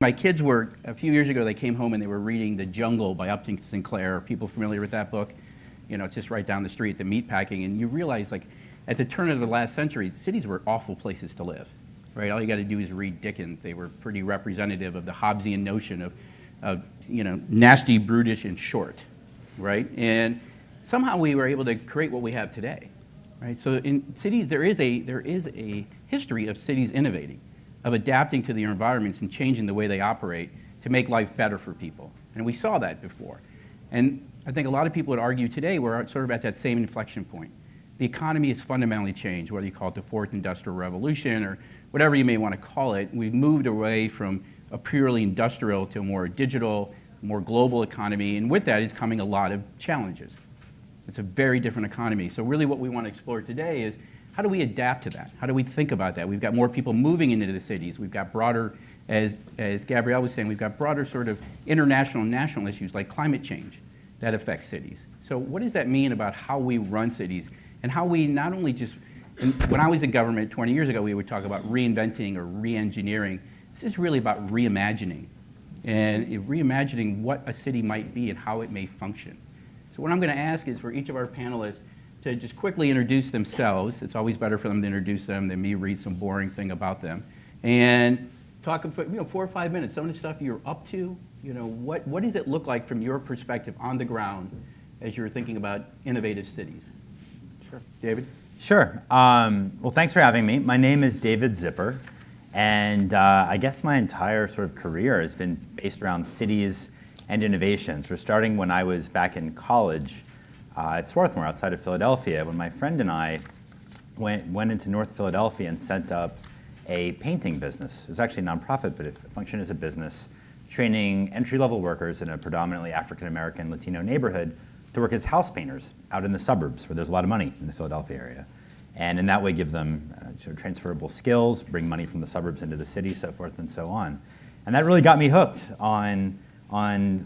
My kids were, a few years ago, they came home and they were reading The Jungle by Upton Sinclair. Are people familiar with that book? You know, it's just right down the street, the meatpacking, and you realize, like, at the turn of the last century, cities were awful places to live, right? All you got to do is read Dickens. They were pretty representative of the Hobbesian notion of you know, nasty, brutish, and short, right? And somehow we were able to create what we have today, right? So in cities, there is a history of cities innovating, of adapting to their environments and changing the way they operate to make life better for people. And we saw that before. And I think a lot of people would argue today we're sort of at that same inflection point. The economy has fundamentally changed, whether you call it the fourth industrial revolution or whatever you may want to call it. We've moved away from a purely industrial to a more digital, more global economy, and with that is coming a lot of challenges. It's a very different economy. So really what we want to explore today is how do we adapt to that? How do we think about that? We've got more people moving into the cities. We've got broader, as Gabrielle was saying, we've got broader sort of international and national issues like climate change that affects cities. So what does that mean about how we run cities and how we not only just, when I was in government 20 years ago, we would talk about reinventing or re-engineering. This is really about reimagining and reimagining what a city might be and how it may function. So what I'm going to ask is for each of our panelists to just quickly introduce themselves. It's always better for them to introduce them than me read some boring thing about them. And talk for 4 or 5 minutes, some of the stuff you're up to, what does it look like from your perspective on the ground as you're thinking about innovative cities? Sure. David? Sure. Well, thanks for having me. My name is David Zipper, and I guess my entire sort of career has been based around cities and innovation. So starting when I was back in college at Swarthmore outside of Philadelphia, when my friend and I went into North Philadelphia and set up a painting business. It was actually a nonprofit, but it functioned as a business, training entry-level workers in a predominantly African-American Latino neighborhood to work as house painters out in the suburbs where there's a lot of money in the Philadelphia area. And in that way give them sort of transferable skills, bring money from the suburbs into the city, so forth and so on. And that really got me hooked on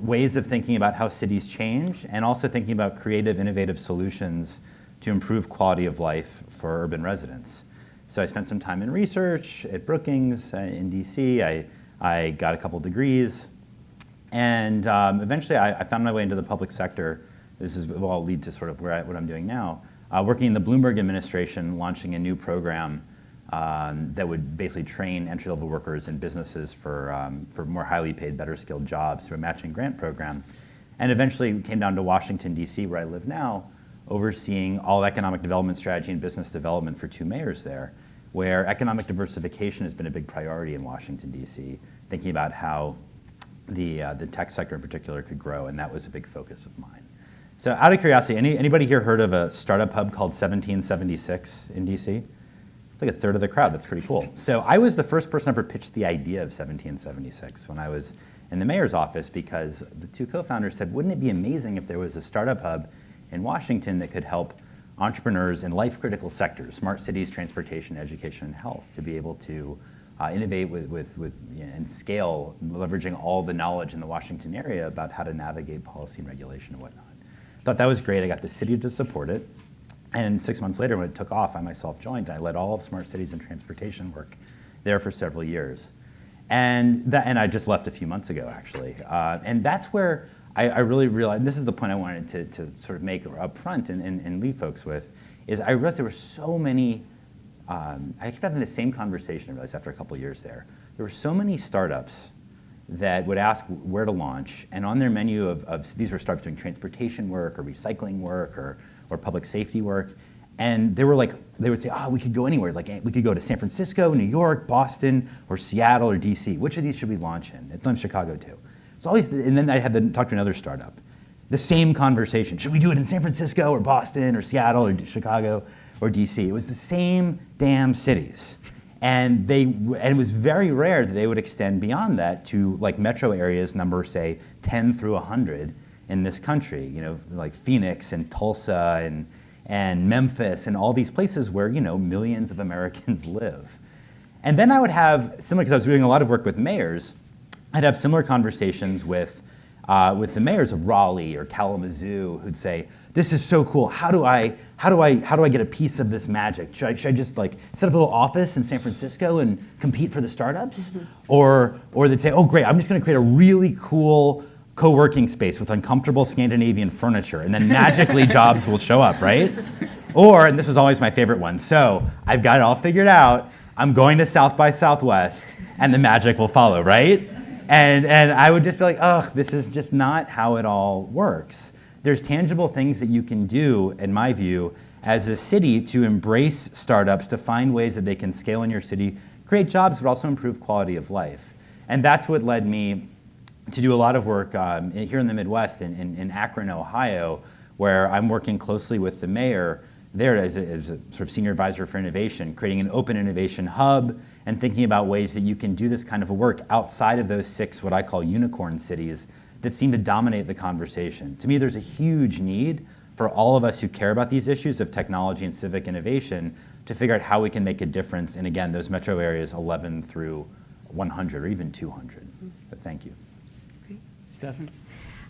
ways of thinking about how cities change and also thinking about creative, innovative solutions to improve quality of life for urban residents. So I spent some time in research at Brookings in DC. I got a couple degrees. And eventually I found my way into the public sector. This will all lead to sort of what I'm doing now. Working in the Bloomberg administration, launching a new program that would basically train entry-level workers in businesses for more highly paid, better skilled jobs through a matching grant program. And eventually came down to Washington, DC, where I live now, overseeing all economic development strategy and business development for 2 mayors there, where economic diversification has been a big priority in Washington, DC, thinking about how the tech sector in particular could grow, and that was a big focus of mine. So out of curiosity, anybody here heard of a startup hub called 1776 in DC? It's like a third of the crowd. That's pretty cool. So I was the first person ever pitched the idea of 1776 when I was in the mayor's office, because the 2 co-founders said, wouldn't it be amazing if there was a startup hub in Washington that could help entrepreneurs in life-critical sectors, smart cities, transportation, education, and health, to be able to innovate and scale, leveraging all the knowledge in the Washington area about how to navigate policy and regulation and whatnot. Thought that was great. I got the city to support it. And 6 months later, when it took off, I myself joined. I led all of smart cities and transportation work there for several years. And I just left a few months ago, actually. And that's where I really realized, and this is the point I wanted to sort of make up front and leave folks with, is I realized there were so many, I kept having the same conversation, I realized, after a couple of years there. There were so many startups that would ask where to launch, and on their menu of these were startups doing transportation work or recycling work or public safety work, and they would say, we could go anywhere. Like, we could go to San Francisco, New York, Boston, or Seattle, or DC. Which of these should we launch in? It's in Chicago too. It's always, and then I had to talk to another startup. The same conversation. Should we do it in San Francisco, or Boston, or Seattle, or Chicago, or DC? It was the same damn cities. And it was very rare that they would extend beyond that to like metro areas number, say, 10 through 100 in this country, like Phoenix and Tulsa and Memphis and all these places where, millions of Americans live. And then I would have, similar, because I was doing a lot of work with mayors, I'd have similar conversations with with the mayors of Raleigh or Kalamazoo who'd say, this is so cool. How do I get a piece of this magic? Should I just like set up a little office in San Francisco and compete for the startups? Or they'd say, oh great, I'm just going to create a really cool co-working space with uncomfortable Scandinavian furniture, and then magically jobs will show up, right? Or, and this was always my favorite one, so I've got it all figured out. I'm going to South by Southwest, and the magic will follow, right? And I would just be like, ugh, this is just not how it all works. There's tangible things that you can do, in my view, as a city to embrace startups, to find ways that they can scale in your city, create jobs, but also improve quality of life. And that's what led me to do a lot of work here in the Midwest, in Akron, Ohio, where I'm working closely with the mayor there as a sort of senior advisor for innovation, creating an open innovation hub and thinking about ways that you can do this kind of a work outside of those 6, what I call unicorn cities, that seem to dominate the conversation. To me, there's a huge need for all of us who care about these issues of technology and civic innovation to figure out how we can make a difference in, again, those metro areas 11 through 100 or even 200. But thank you. Stephanie?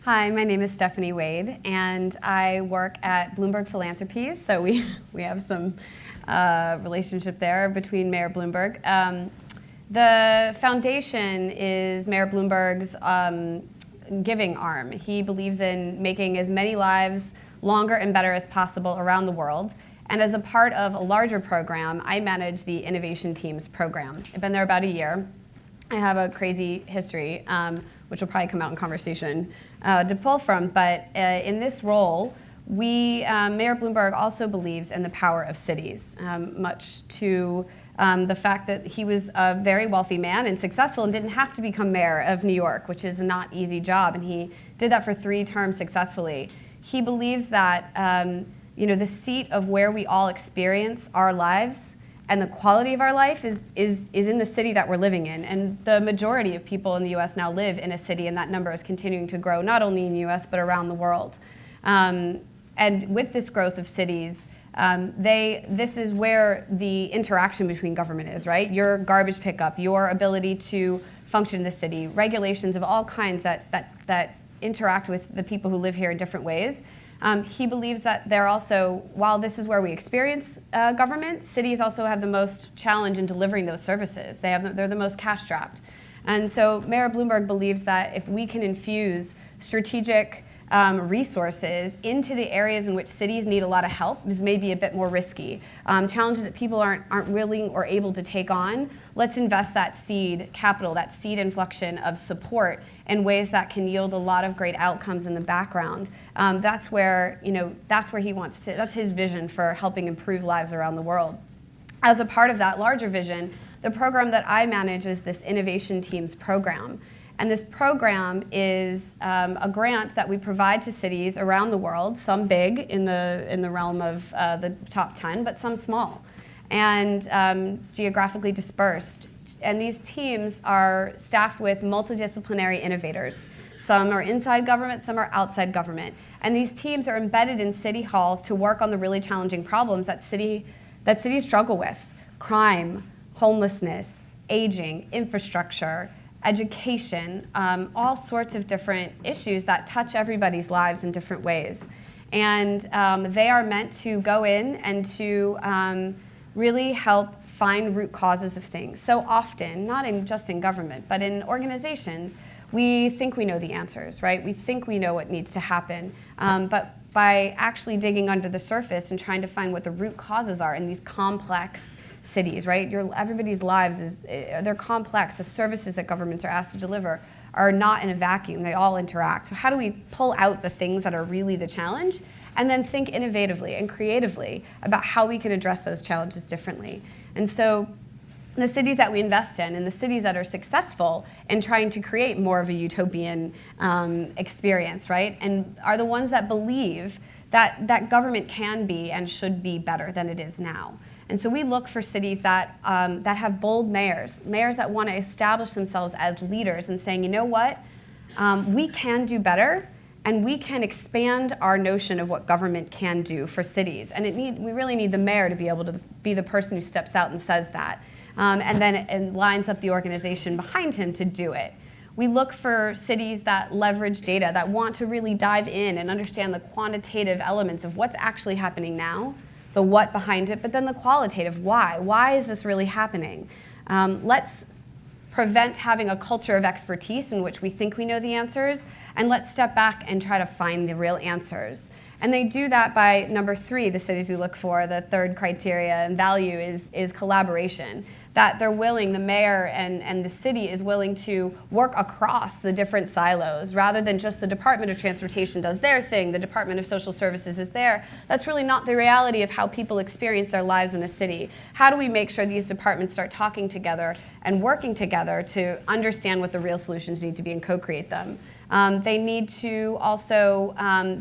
Hi, my name is Stephanie Wade, and I work at Bloomberg Philanthropies, so we have some relationship there between Mayor Bloomberg. The foundation is Mayor Bloomberg's giving arm. He believes in making as many lives longer and better as possible around the world. And as a part of a larger program, I manage the Innovation Teams program. I've been there about a year. I have a crazy history, which will probably come out in conversation to pull from. But in this role, Mayor Bloomberg also believes in the power of cities, much to the fact that he was a very wealthy man and successful and didn't have to become mayor of New York, which is a not easy job, and he did that for 3 terms successfully. He believes that the seat of where we all experience our lives and the quality of our life is in the city that we're living in, and the majority of people in the U.S. now live in a city, and that number is continuing to grow, not only in the U.S. but around the world. And with this growth of cities, this is where the interaction between government is, right? Your garbage pickup, your ability to function in the city, regulations of all kinds that interact with the people who live here in different ways. He believes that they're also, while this is where we experience government, cities also have the most challenge in delivering those services. They're the most cash-strapped. And so Mayor Bloomberg believes that if we can infuse strategic resources into the areas in which cities need a lot of help, is maybe a bit more risky. Challenges that people aren't willing or able to take on, let's invest that seed capital, that seed inflection of support in ways that can yield a lot of great outcomes in the background. That's where he wants to, that's his vision for helping improve lives around the world. As a part of that larger vision, the program that I manage is this Innovation Teams program. And this program is a grant that we provide to cities around the world, some big in the realm of the top 10, but some small, and geographically dispersed. And these teams are staffed with multidisciplinary innovators. Some are inside government, some are outside government. And these teams are embedded in city halls to work on the really challenging problems that cities struggle with: crime, homelessness, aging, infrastructure, education, all sorts of different issues that touch everybody's lives in different ways. And they are meant to go in and to really help find root causes of things. So often, not just in government, but in organizations, we think we know the answers, right? We think we know what needs to happen. But by actually digging under the surface and trying to find what the root causes are in these complex cities, right? Everybody's lives they're complex. The services that governments are asked to deliver are not in a vacuum. They all interact. So how do we pull out the things that are really the challenge and then think innovatively and creatively about how we can address those challenges differently? And so the cities that we invest in and the cities that are successful in trying to create more of a utopian experience, right? And are the ones that believe that government can be and should be better than it is now. And so we look for cities that have bold mayors that want to establish themselves as leaders and saying, you know what, we can do better, and we can expand our notion of what government can do for cities. And we really need the mayor to be able to be the person who steps out and says that, and then lines up the organization behind him to do it. We look for cities that leverage data, that want to really dive in and understand the quantitative elements of what's actually happening now, the what behind it, but then the qualitative why. Why is this really happening? Let's prevent having a culture of expertise in which we think we know the answers, and let's step back and try to find the real answers. And they do that by, number 3, the cities we look for, the third criteria and value is collaboration. That they're willing, the mayor and the city is willing to work across the different silos rather than just the Department of Transportation does their thing, the Department of Social Services is there. That's really not the reality of how people experience their lives in a city. How do we make sure these departments start talking together and working together to understand what the real solutions need to be and co-create them? They need to also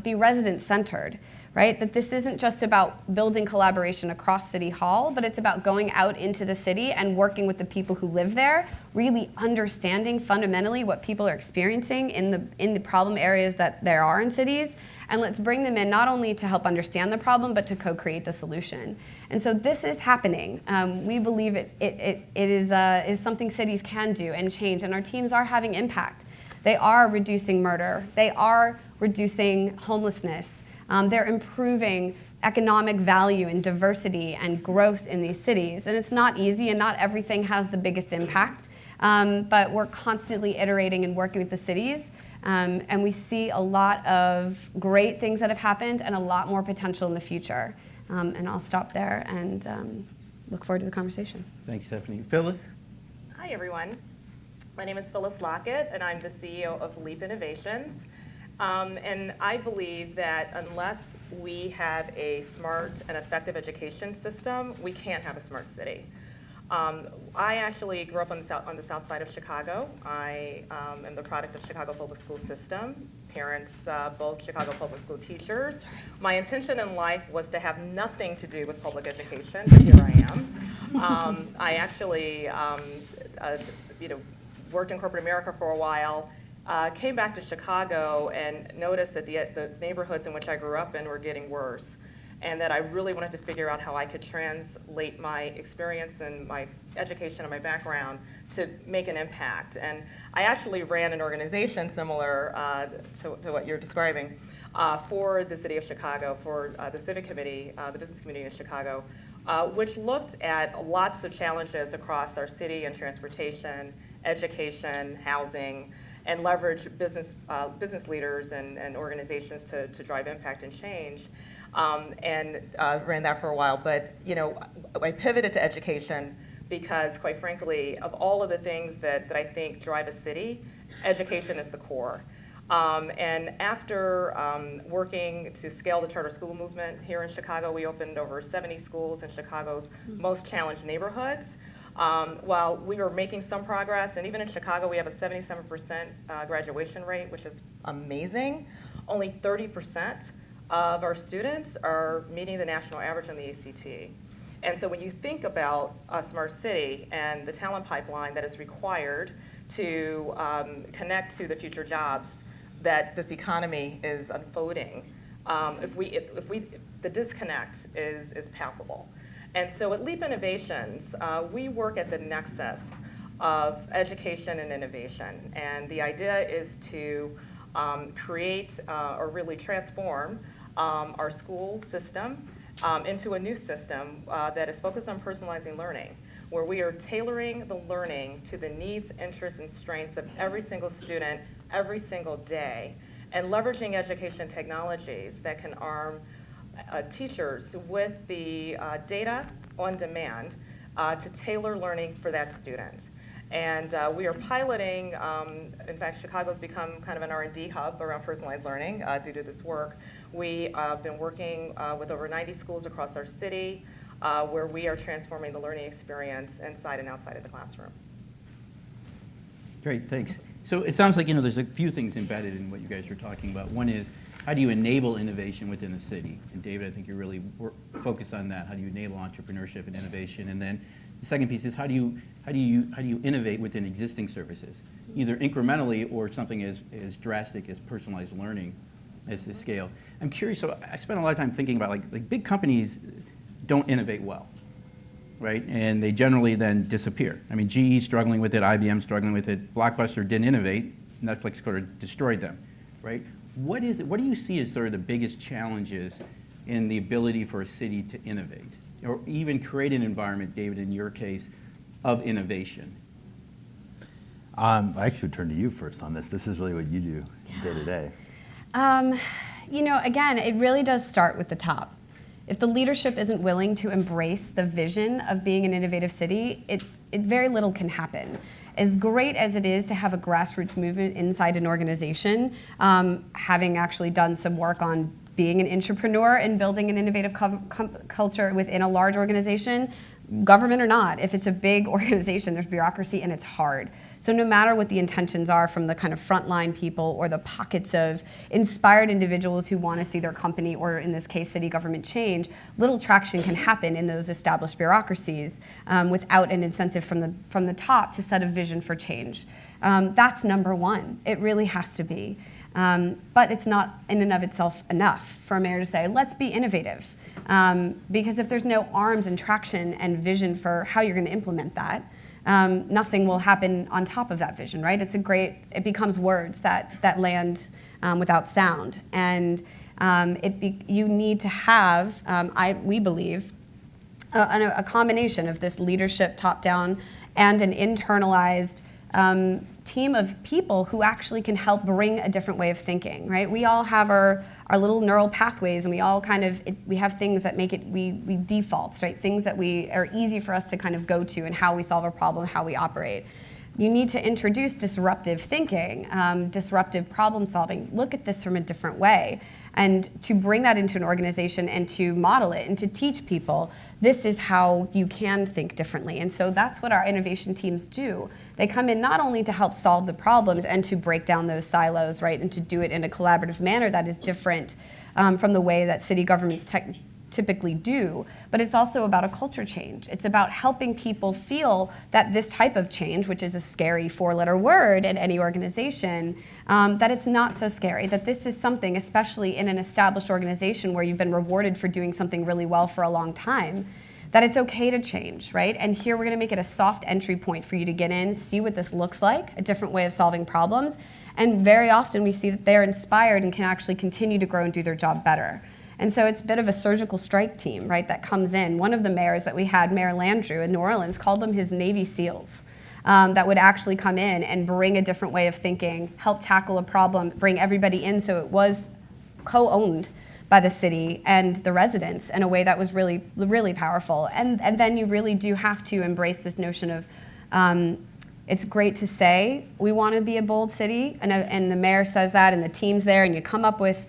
be resident-centered. Right? That this isn't just about building collaboration across City Hall, but it's about going out into the city and working with the people who live there, really understanding fundamentally what people are experiencing in the problem areas that there are in cities, and let's bring them in not only to help understand the problem, but to co-create the solution. And so this is happening. We believe it is something cities can do and change, and our teams are having impact. They are reducing murder. They are reducing homelessness. They're improving economic value and diversity and growth in these cities. And it's not easy, and not everything has the biggest impact. But we're constantly iterating and working with the cities. And we see a lot of great things that have happened and a lot more potential in the future. And I'll stop there and look forward to the conversation. Thanks, Stephanie. Phyllis? Hi, everyone. My name is Phyllis Lockett, and I'm the CEO of Leap Innovations. And I believe that unless we have a smart and effective education system, we can't have a smart city. I actually grew up on the south side of Chicago. I am the product of Chicago public school system. Parents, both Chicago public school teachers. My intention in life was to have nothing to do with public education, but here I am. I actually worked in corporate America for a while. Came back to Chicago and noticed that the neighborhoods in which I grew up in were getting worse, and that I really wanted to figure out how I could translate my experience and my education and my background to make an impact. And I actually ran an organization similar to what you're describing for the city of Chicago, for the Civic Committee, the Business Community in Chicago, which looked at lots of challenges across our city and transportation, education, housing, and leverage business leaders and organizations to drive impact and change, and ran that for a while. But I pivoted to education because, quite frankly, of all of the things that I think drive a city, education is the core. And after working to scale the charter school movement here in Chicago, we opened over 70 schools in Chicago's most challenged neighborhoods. While we were making some progress, and even in Chicago we have a 77% graduation rate, which is amazing, only 30% of our students are meeting the national average on the ACT. And so when you think about a smart city and the talent pipeline that is required to connect to the future jobs that this economy is unfolding, the disconnect is palpable. And so at Leap Innovations, we work at the nexus of education and innovation. And the idea is to create or really transform our school system into a new system that is focused on personalizing learning, where we are tailoring the learning to the needs, interests, and strengths of every single student every single day, and leveraging education technologies that can arm teachers with the data on demand to tailor learning for that student. And we are piloting, in fact, Chicago's become kind of an R&D hub around personalized learning due to this work. We have been working with over 90 schools across our city where we are transforming the learning experience inside and outside of the classroom. Great, thanks. So it sounds like there's a few things embedded in what you guys are talking about. One is, how do you enable innovation within the city? And David, I think you're really focused on that. How do you enable entrepreneurship and innovation? And then the second piece is, how do you innovate within existing services, either incrementally or something as drastic as personalized learning as the scale? I'm curious. So I spent a lot of time thinking about like big companies don't innovate well. right? And they generally then disappear. I mean, GE struggling with it, IBM struggling with it, Blockbuster didn't innovate, Netflix sort of destroyed them, right? What do you see as sort of the biggest challenges in the ability for a city to innovate, or even create an environment, David, in your case, of innovation? I actually would turn to you first on this. This is really what you do day to day. Again, it really does start with the top. If the leadership isn't willing to embrace the vision of being an innovative city, it very little can happen. As great as it is to have a grassroots movement inside an organization, having actually done some work on being an entrepreneur and building an innovative culture within a large organization, government or not, if it's a big organization, there's bureaucracy and it's hard. So no matter what the intentions are from the kind of frontline people or the pockets of inspired individuals who want to see their company, or in this case, city government change, little traction can happen in those established bureaucracies without an incentive from the top to set a vision for change. That's number one. It really has to be. But it's not in and of itself enough for a mayor to say, let's be innovative. Because if there's no arms and traction and vision for how you're going to implement that, nothing will happen on top of that vision, right? It becomes words that land without sound. And you need to have, we believe, a combination of this leadership top-down and an internalized team of people who actually can help bring a different way of thinking, right? We all have our little neural pathways, and we all we have things that make it, we defaults, right? Things that are easy for us to kind of go to and how we solve a problem, how we operate. You need to introduce disruptive thinking, disruptive problem solving, look at this from a different way. And to bring that into an organization and to model it and to teach people, this is how you can think differently. And so that's what our innovation teams do. They come in not only to help solve the problems and to break down those silos, right, and to do it in a collaborative manner that is different from the way that city governments typically do, but it's also about a culture change. It's about helping people feel that this type of change, which is a scary four-letter word in any organization, that it's not so scary, that this is something, especially in an established organization where you've been rewarded for doing something really well for a long time, that it's okay to change, right? And here we're gonna make it a soft entry point for you to get in, see what this looks like, a different way of solving problems, and very often we see that they're inspired and can actually continue to grow and do their job better. And so it's a bit of a surgical strike team, right, that comes in. One of the mayors that we had, Mayor Landrieu in New Orleans, called them his Navy SEALs that would actually come in and bring a different way of thinking, help tackle a problem, bring everybody in so it was co-owned by the city and the residents in a way that was really, really powerful. And then you really do have to embrace this notion of it's great to say we want to be a bold city, and the mayor says that, and the team's there, and you come up with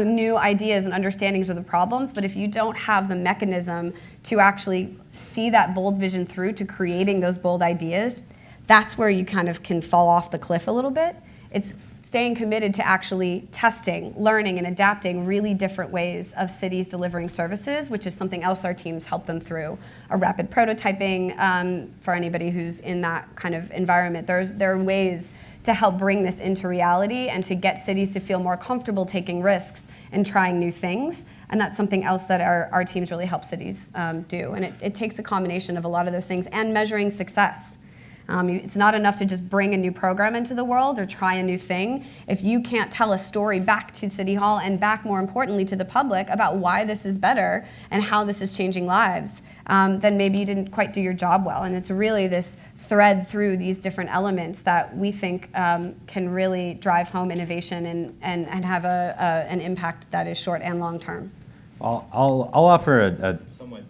new ideas and understandings of the problems, but if you don't have the mechanism to actually see that bold vision through to creating those bold ideas, that's where you kind of can fall off the cliff a little bit. It's staying committed to actually testing, learning, and adapting really different ways of cities delivering services, which is something else our teams help them through. A rapid prototyping for anybody who's in that kind of environment. There are ways to help bring this into reality and to get cities to feel more comfortable taking risks and trying new things. And that's something else that our teams really help cities do. And it takes a combination of a lot of those things and measuring success. It's not enough to just bring a new program into the world or try a new thing. If you can't tell a story back to City Hall and back, more importantly, to the public about why this is better and how this is changing lives, then maybe you didn't quite do your job well. And it's really this thread through these different elements that we think can really drive home innovation and have an impact that is short and long term. I'll offer a somewhat,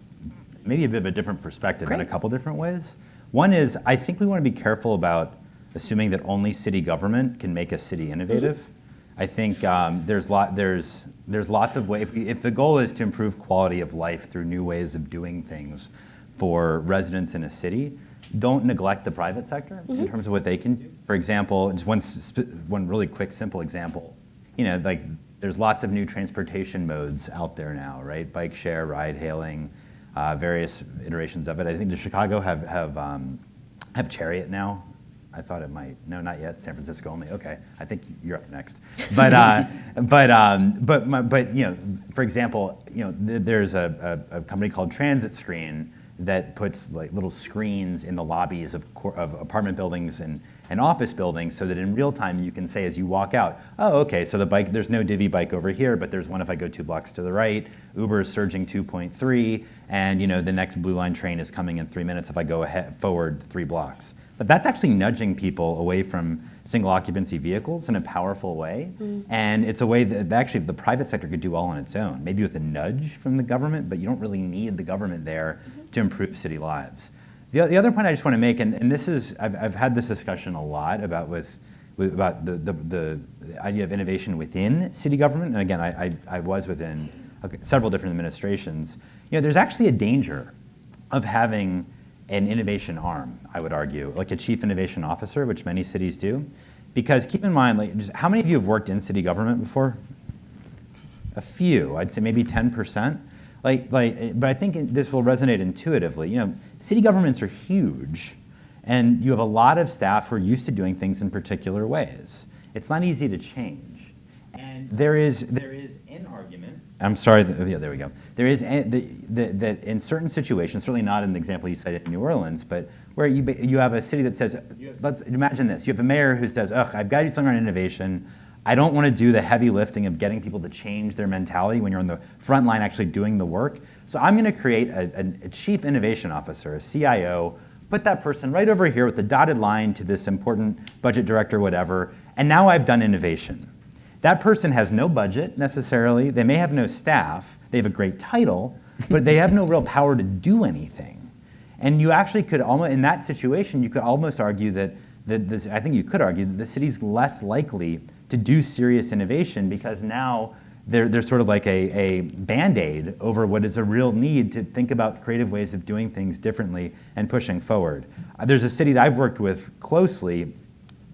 maybe a bit of a different perspective in a couple different ways. One is, I think we want to be careful about assuming that only city government can make a city innovative. Mm-hmm. I think there's lots of ways. If the goal is to improve quality of life through new ways of doing things for residents in a city, don't neglect the private sector in terms of what they can do. For example, just one really quick, simple example. Like there's lots of new transportation modes out there now, right? Bike share, ride hailing. Various iterations of it. I think does Chicago have Chariot now? I thought it might. No, not yet. San Francisco only. Okay, I think you're up next. But you know, for example, you know, there's a company called Transit Screen that puts like little screens in the lobbies of apartment buildings and office buildings, so that in real time you can say as you walk out, oh, okay, so the bike, there's no Divvy bike over here, but there's one if I go 2 blocks to the right. Uber is surging 2.3, and you know the next Blue Line train is coming in 3 minutes if I go forward 3 blocks. But that's actually nudging people away from single occupancy vehicles in a powerful way. And it's a way that actually the private sector could do all on its own, maybe with a nudge from the government, but you don't really need the government there to improve city lives. The other point I just want to make, and this is, I've had this discussion a lot about about the idea of innovation within city government. And again, I was within several different administrations. You know, there's actually a danger of having an innovation arm, I would argue, like a chief innovation officer, which many cities do. Because keep in mind, like, just how many of you have worked in city government before? A few, I'd say maybe 10%. But I think this will resonate intuitively. You know, city governments are huge, and you have a lot of staff who are used to doing things in particular ways. It's not easy to change. And there is an argument. I'm sorry. Yeah, there we go. There is that in certain situations, certainly not in the example you cited in New Orleans, but where you have a city that says, let's imagine this. You have a mayor who says, ugh, I've got to do something on innovation. I don't want to do the heavy lifting of getting people to change their mentality when you're on the front line actually doing the work. So I'm going to create a chief innovation officer, a CIO, put that person right over here with the dotted line to this important budget director, whatever, and now I've done innovation. That person has no budget necessarily. They may have no staff. They have a great title, but they have no real power to do anything. And you actually could almost, in that situation, you could almost argue I think you could argue that the city's less likely to do serious innovation because now they're sort of like a Band-Aid over what is a real need to think about creative ways of doing things differently and pushing forward. There's a city that I've worked with closely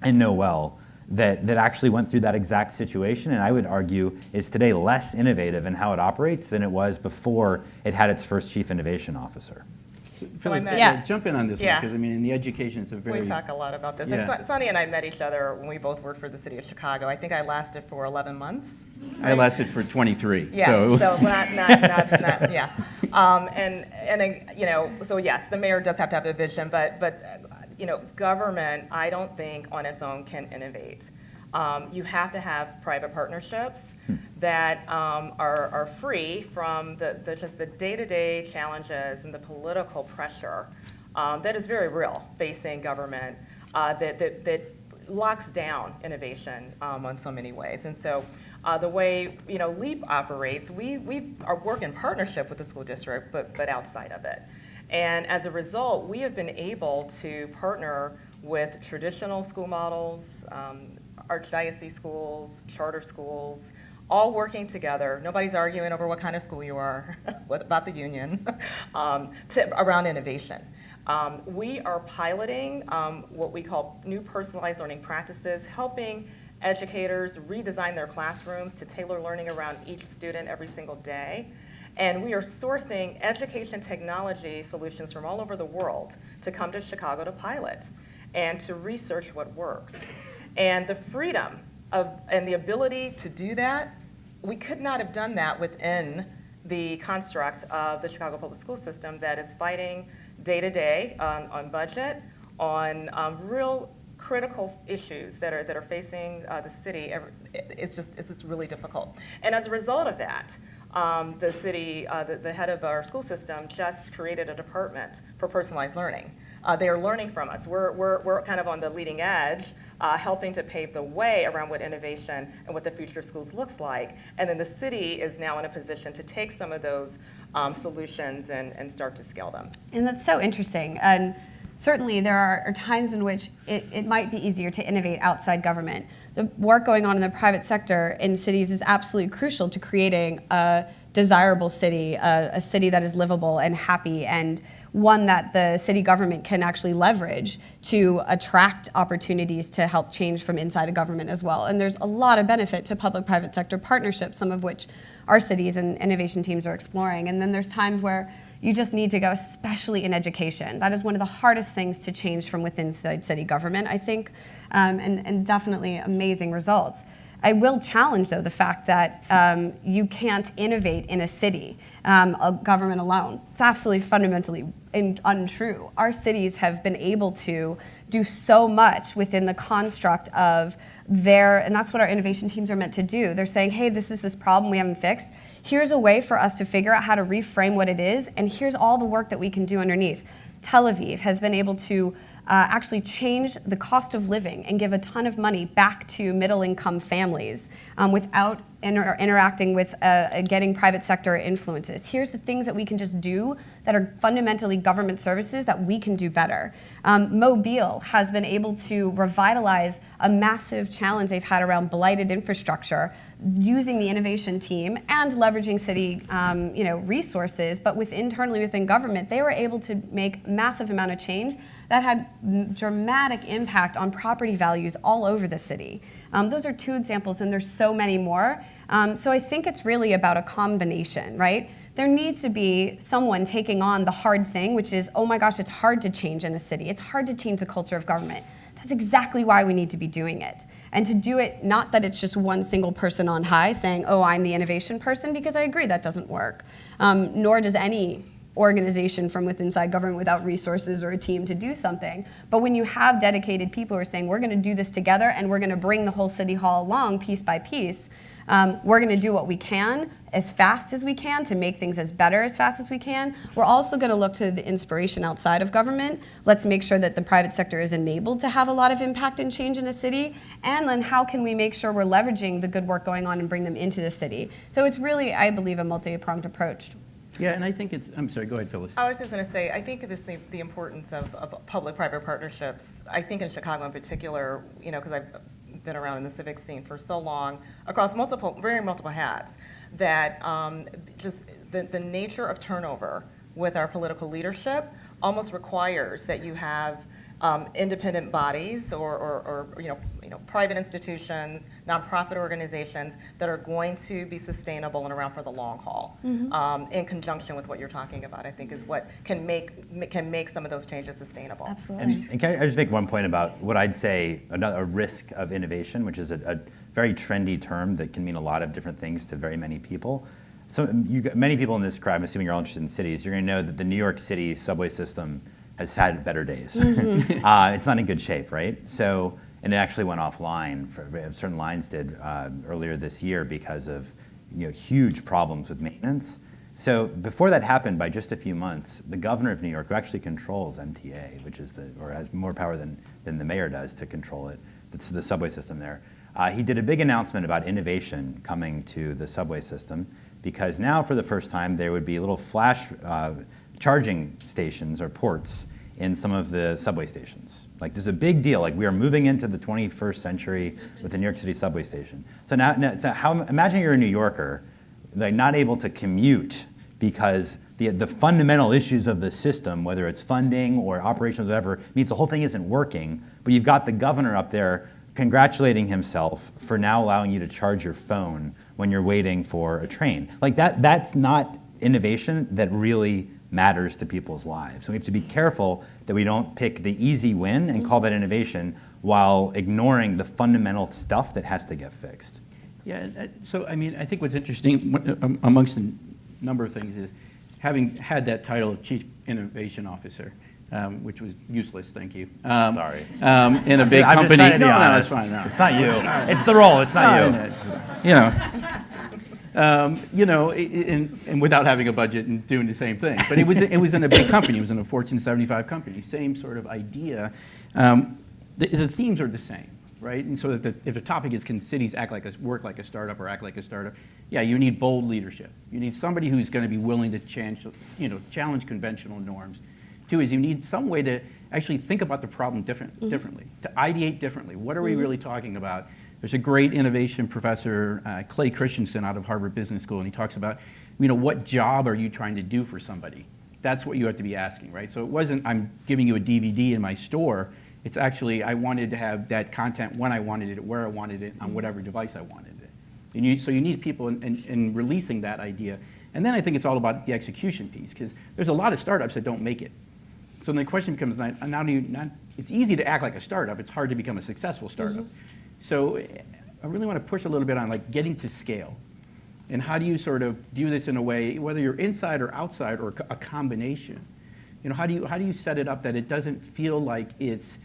and know well that actually went through that exact situation, and I would argue is today less innovative in how it operates than it was before it had its first chief innovation officer. So I met, Yeah. Jump in on this Yeah. one, because I mean, in the education, it's a very... we talk a lot about this. Yeah. And Sonny and I met each other when we both worked for the city of Chicago. I think I lasted for 11 months. I lasted for 23. Yeah, So, so not yeah. You know, so yes, the mayor does have to have a vision, but you know, government, I don't think on its own can innovate. You have to have private partnerships that are free from just the day-to-day challenges and the political pressure that is very real facing government that locks down innovation on so many ways. And so the way, you know, LEAP operates, we are work in partnership with the school district, but outside of it. And as a result, we have been able to partner with traditional school models, archdiocese schools, charter schools, all working together. Nobody's arguing over what kind of school you are, what about the union, around innovation. We are piloting what we call new personalized learning practices, helping educators redesign their classrooms to tailor learning around each student every single day. And we are sourcing education technology solutions from all over the world to come to Chicago to pilot and to research what works. And the freedom and the ability to do that, we could not have done that within the construct of the Chicago public school system that is fighting day to day on budget, on real critical issues that are facing the city. It's just really difficult. And as a result of that, the city, the head of our school system just created a department for personalized learning. They are learning from us. We're kind of on the leading edge, helping to pave the way around what innovation and what the future of schools looks like. And then the city is now in a position to take some of those solutions and start to scale them. And that's so interesting. And certainly there are times in which it might be easier to innovate outside government. The work going on in the private sector in cities is absolutely crucial to creating a desirable city, a city that is livable and happy, and one that the city government can actually leverage to attract opportunities to help change from inside a government as well. And there's a lot of benefit to public-private sector partnerships, some of which our cities and innovation teams are exploring. And then there's times where You just need to go, especially in education. That is one of the hardest things to change from within city government, I think, and definitely amazing results. I will challenge, though, the fact that you can't innovate in a city, a government alone. It's absolutely fundamentally untrue. Our cities have been able to do so much within the construct of and that's what our innovation teams are meant to do. They're saying, hey, this is this problem we haven't fixed. Here's a way for us to figure out how to reframe what it is, and here's all the work that we can do underneath. Tel Aviv has been able to actually change the cost of living and give a ton of money back to middle-income families without interacting with getting private sector influences. Here's the things that we can just do that are fundamentally government services that we can do better. Mobile has been able to revitalize a massive challenge they've had around blighted infrastructure using the innovation team and leveraging city resources, but internally within government, they were able to make massive amount of change that had dramatic impact on property values all over the city. Those are two examples, and there's so many more. So I think it's really about a combination, right? There needs to be someone taking on the hard thing, which is, oh my gosh, it's hard to change in a city. It's hard to change the culture of government. That's exactly why we need to be doing it. And to do it, not that it's just one single person on high saying, oh, I'm the innovation person, because I agree that doesn't work. Nor does any organization from inside government without resources or a team to do something. But when you have dedicated people who are saying, we're going to do this together and we're going to bring the whole city hall along piece by piece, we're going to do what we can as fast as we can to make things as better as fast as we can. We're also going to look to the inspiration outside of government. Let's make sure that the private sector is enabled to have a lot of impact and change in a city. And then how can we make sure we're leveraging the good work going on and bring them into the city? So it's really, I believe, a multi-pronged approach. Yeah, and I think I'm sorry, go ahead, Phyllis. I was just going to say, I think the importance of public-private partnerships, I think in Chicago in particular, because I've been around in the civic scene for so long, across multiple hats, that just the nature of turnover with our political leadership almost requires that you have independent bodies or private institutions, nonprofit organizations that are going to be sustainable and around for the long haul, in conjunction with what you're talking about, I think is what can make some of those changes sustainable. Absolutely. And can I just make one point about what I'd say a risk of innovation, which is a very trendy term that can mean a lot of different things to very many people. So many people in this crowd, I'm assuming you're all interested in cities, you're going to know that the New York City subway system has had better days. It's not in good shape, right? So, and it actually went offline, certain lines did earlier this year because of huge problems with maintenance. So before that happened, by just a few months, the governor of New York, who actually controls MTA, which is or has more power than the mayor does to control it, it's the subway system there, he did a big announcement about innovation coming to the subway system, because now for the first time there would be little flash charging stations or ports in some of the subway stations. Like, this is a big deal. Like, we are moving into the 21st century with the New York City subway station. So now imagine you're a New Yorker, like, not able to commute because the fundamental issues of the system, whether it's funding or operations or whatever, means the whole thing isn't working, but you've got the governor up there congratulating himself for now allowing you to charge your phone when you're waiting for a train. Like, that's not innovation that really matters to people's lives. So we have to be careful that we don't pick the easy win and call that innovation while ignoring the fundamental stuff that has to get fixed. Yeah, so I mean, I think what's interesting amongst a number of things is having had that title of Chief Innovation Officer, which was useless, thank you. Sorry. In a big I'm company. just trying to be No, honest. it's fine. No. It's not you. It's the role. It's not you. And without having a budget and doing the same thing. But it was in a big company. It was in a Fortune 75 company. Same sort of idea. The themes are the same, right? And so if the topic is, can cities work like a startup or act like a startup? Yeah, you need bold leadership. You need somebody who's going to be willing to challenge conventional norms. Two is you need some way to actually think about the problem differently, to ideate differently. What are we really talking about? There's a great innovation professor, Clay Christensen, out of Harvard Business School, and he talks about, what job are you trying to do for somebody? That's what you have to be asking, right? So it wasn't, I'm giving you a DVD in my store. It's actually, I wanted to have that content when I wanted it, where I wanted it, on whatever device I wanted it. So you need people in releasing that idea And then I think it's all about the execution piece, because there's a lot of startups that don't make it. So then the question becomes, it's easy to act like a startup, it's hard to become a successful startup. So I really want to push a little bit on like getting to scale. And how do you sort of do this in a way, whether you're inside or outside or a combination? You know, how do you set it up that it doesn't feel like there's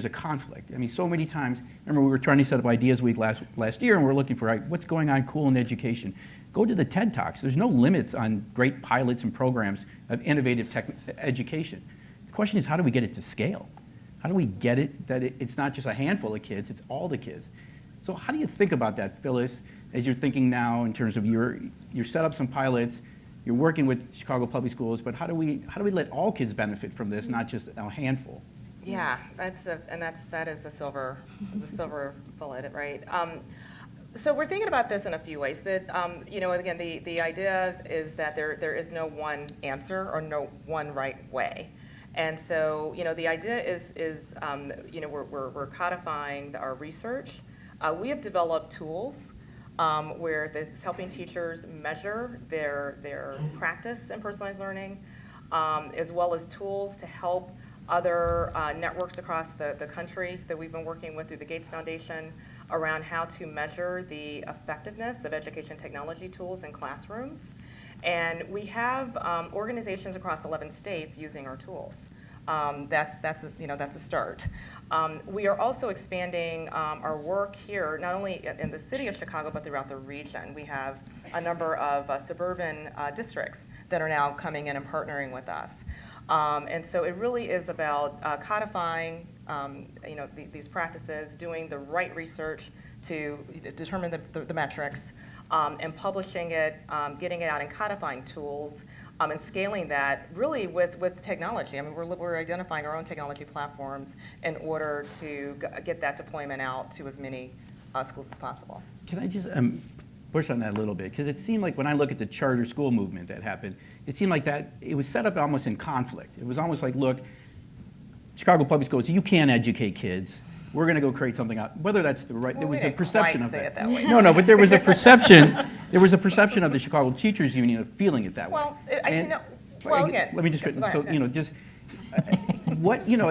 a conflict? I mean, so many times, remember we were trying to set up Ideas Week last year, and we're looking for what's going on cool in education. Go to the TED Talks. There's no limits on great pilots and programs of innovative education. The question is, how do we get it to scale? How do we get it that it's not just a handful of kids, it's all the kids? So how do you think about that, Phyllis, as you're thinking now in terms of you set up some pilots, you're working with Chicago Public Schools, but how do we let all kids benefit from this, not just a handful? Yeah, that is the silver bullet, right? So we're thinking about this in a few ways. That again, the idea is that there is no one answer or no one right way, and so the idea is we're codifying our research. We have developed tools where it's helping teachers measure their practice in personalized learning, as well as tools to help other networks across the country that we've been working with through the Gates Foundation around how to measure the effectiveness of education technology tools in classrooms. And we have organizations across 11 states using our tools. That's a start. We are also expanding our work here, not only in the city of Chicago, but throughout the region. We have a number of suburban districts that are now coming in and partnering with us. And so it really is about codifying these practices, doing the right research to determine the metrics, and publishing it, getting it out and codifying tools, and scaling that really with technology. I mean, we're identifying our own technology platforms in order to get that deployment out to as many schools as possible. Can I just push on that a little bit? Because it seemed like when I look at the charter school movement that happened, it seemed like that it was set up almost in conflict. It was almost like, look, Chicago Public Schools, you can't educate kids. We're going to go create something out. Whether that's the right, there was a perception of that. No, but there was a perception. There was a perception of the Chicago Teachers Union of feeling it that way. Well, again, let me just finish. So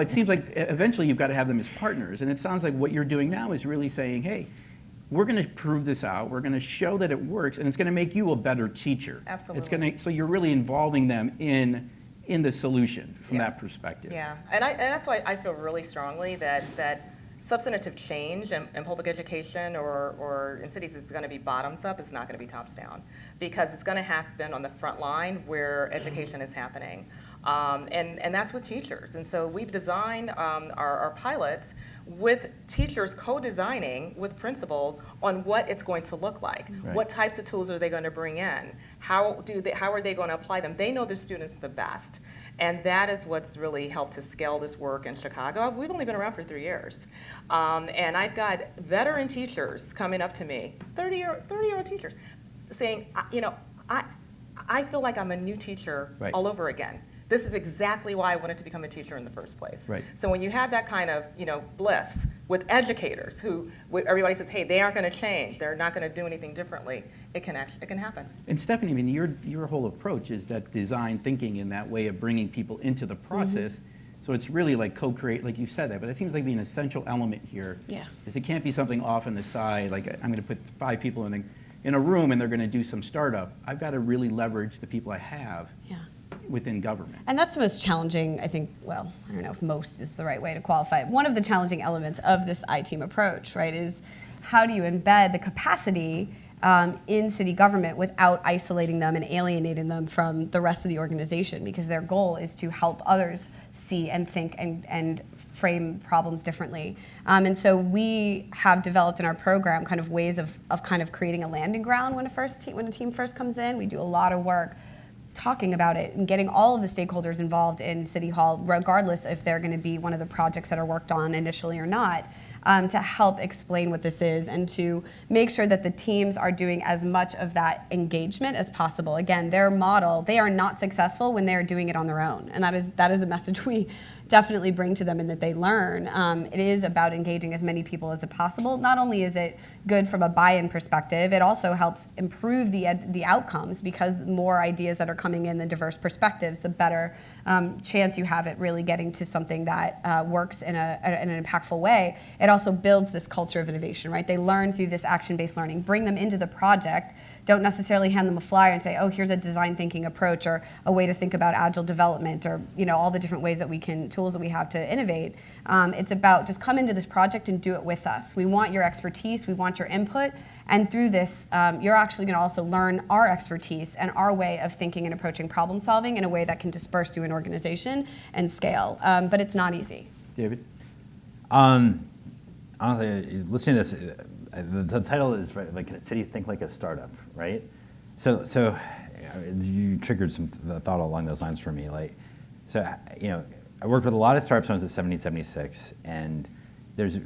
it seems like eventually you've got to have them as partners, and it sounds like what you're doing now is really saying, hey, we're going to prove this out. We're going to show that it works, and it's going to make you a better teacher. Absolutely. So you're really involving them in the solution from that perspective. Yeah, and that's why I feel really strongly that substantive change in public education or in cities is going to be bottoms up. It's not going to be tops down, because it's going to happen on the front line where education is happening. And that's with teachers. And so we've designed our pilots with teachers co-designing with principals on what it's going to look like. Right. What types of tools are they going to bring in? How are they going to apply them? They know their students the best. And that is what's really helped to scale this work in Chicago. We've only been around for 3 years. And I've got veteran teachers coming up to me, 30-year-old teachers, saying, I feel like I'm a new teacher all over again. This is exactly why I wanted to become a teacher in the first place. Right. So when you have that kind of bliss with educators who everybody says, hey, they aren't going to change, they're not going to do anything differently, it can happen. And Stephanie, I mean, your whole approach is that design thinking in that way of bringing people into the process. Mm-hmm. So it's really like co-create, like you said that, but it seems like being an essential element here. Yeah. Is it can't be something off on the side, like I'm going to put 5 people in a room and they're going to do some startup. I've got to really leverage the people I have. Yeah. Within government. And that's the most challenging, I think, well, I don't know if most is the right way to qualify it. One of the challenging elements of this I-Team approach, right, is how do you embed the capacity in city government without isolating them and alienating them from the rest of the organization, because their goal is to help others see and think and frame problems differently. And so we have developed in our program kind of ways of kind of creating a landing ground when a team first comes in. We do a lot of work talking about it and getting all of the stakeholders involved in City Hall, regardless if they're going to be one of the projects that are worked on initially or not, to help explain what this is and to make sure that the teams are doing as much of that engagement as possible. Again, their model, they are not successful when they're doing it on their own. And that is a message we definitely bring to them and that they learn. It is about engaging as many people as possible. Not only is it good from a buy-in perspective, it also helps improve the outcomes, because the more ideas that are coming in, the diverse perspectives, the better chance you have at really getting to something that works in an impactful way. It also builds this culture of innovation, right? They learn through this action-based learning. Bring them into the project. Don't necessarily hand them a flyer and say, oh, here's a design thinking approach or a way to think about agile development, or all the different ways that tools that we have to innovate. It's about just come into this project and do it with us. We want your expertise, we want your input, and through this, you're actually going to also learn our expertise and our way of thinking and approaching problem solving in a way that can disperse through an organization and scale. But it's not easy. David? Honestly, listening to this, the title is right, like, can a city think like a startup, right? So you triggered some thought along those lines for me. I worked with a lot of startups when I was at 1776, and there's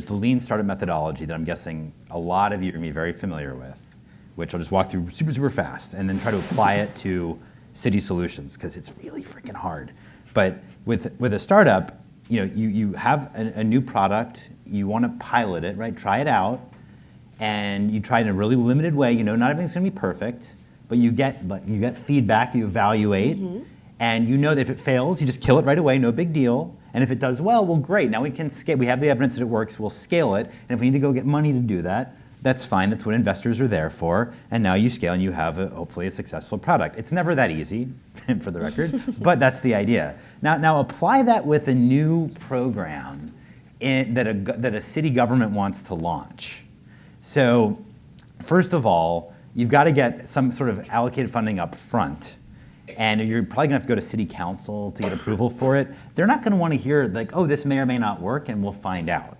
the lean startup methodology that I'm guessing a lot of you are going to be very familiar with, which I'll just walk through super, super fast, and then try to apply it to city solutions, because it's really freaking hard. But with a startup, you have a new product, you want to pilot it, right? Try it out, and you try it in a really limited way. Not everything's going to be perfect, but you get feedback, you evaluate, and that if it fails, you just kill it right away, no big deal. And if it does well, great. Now we can scale. We have the evidence that it works. We'll scale it. And if we need to go get money to do that, that's fine. That's what investors are there for. And now you scale and you have hopefully a successful product. It's never that easy, for the record, but that's the idea. Now apply that with a new program that a city government wants to launch. So first of all, you've got to get some sort of allocated funding up front. And you're probably going to have to go to city council to get approval for it. They're not going to want to hear like, oh, this may or may not work, and we'll find out.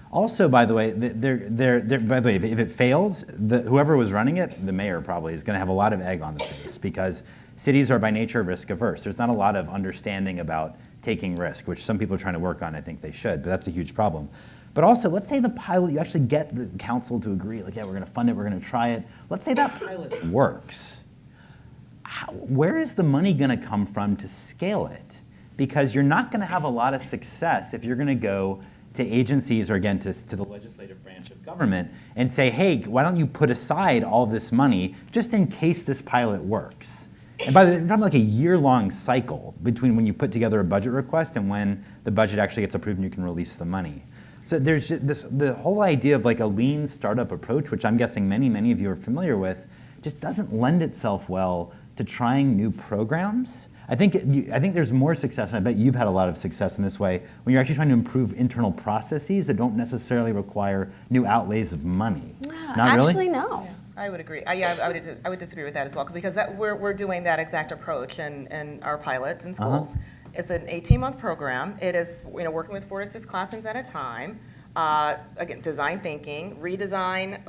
Also, by the way, if it fails, whoever was running it, the mayor probably, is going to have a lot of egg on the face, because cities are by nature risk averse. There's not a lot of understanding about taking risk, which some people are trying to work on. I think they should, but that's a huge problem. But also, let's say the pilot, you actually get the council to agree, like, yeah, we're going to fund it, we're going to try it. Let's say that pilot works. Where is the money going to come from to scale it? Because you're not going to have a lot of success if you're going to go to agencies, or again, to the legislative branch of government, and say, hey, why don't you put aside all this money just in case this pilot works? And by the way, we're talking like a year-long cycle between when you put together a budget request and when the budget actually gets approved and you can release the money. So there's the whole idea of like a lean startup approach, which I'm guessing many of you are familiar with, just doesn't lend itself well to trying new programs. I think there's more success, and I bet you've had a lot of success in this way, when you're actually trying to improve internal processes that don't necessarily require new outlays of money. Not really? Actually, no. I would agree. I would disagree with that as well, because we're doing that exact approach in our pilots in schools. It's an 18-month program. It is working with 4 to 6 classrooms at a time. Again, design thinking, redesign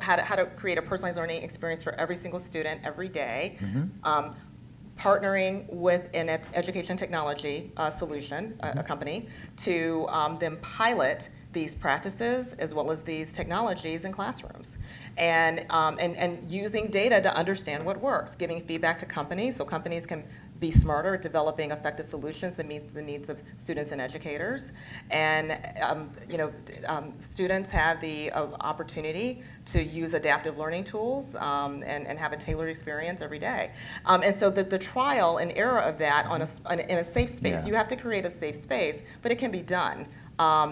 how to create a personalized learning experience for every single student every day. Partnering with an education technology solution, a company, to then pilot these practices as well as these technologies in classrooms, and using data to understand what works, giving feedback to companies so companies can be smarter at developing effective solutions that meets the needs of students and educators. And students have the opportunity to use adaptive learning tools and have a tailored experience every day. And so the trial and error of that in a safe space, you have to create a safe space, but it can be done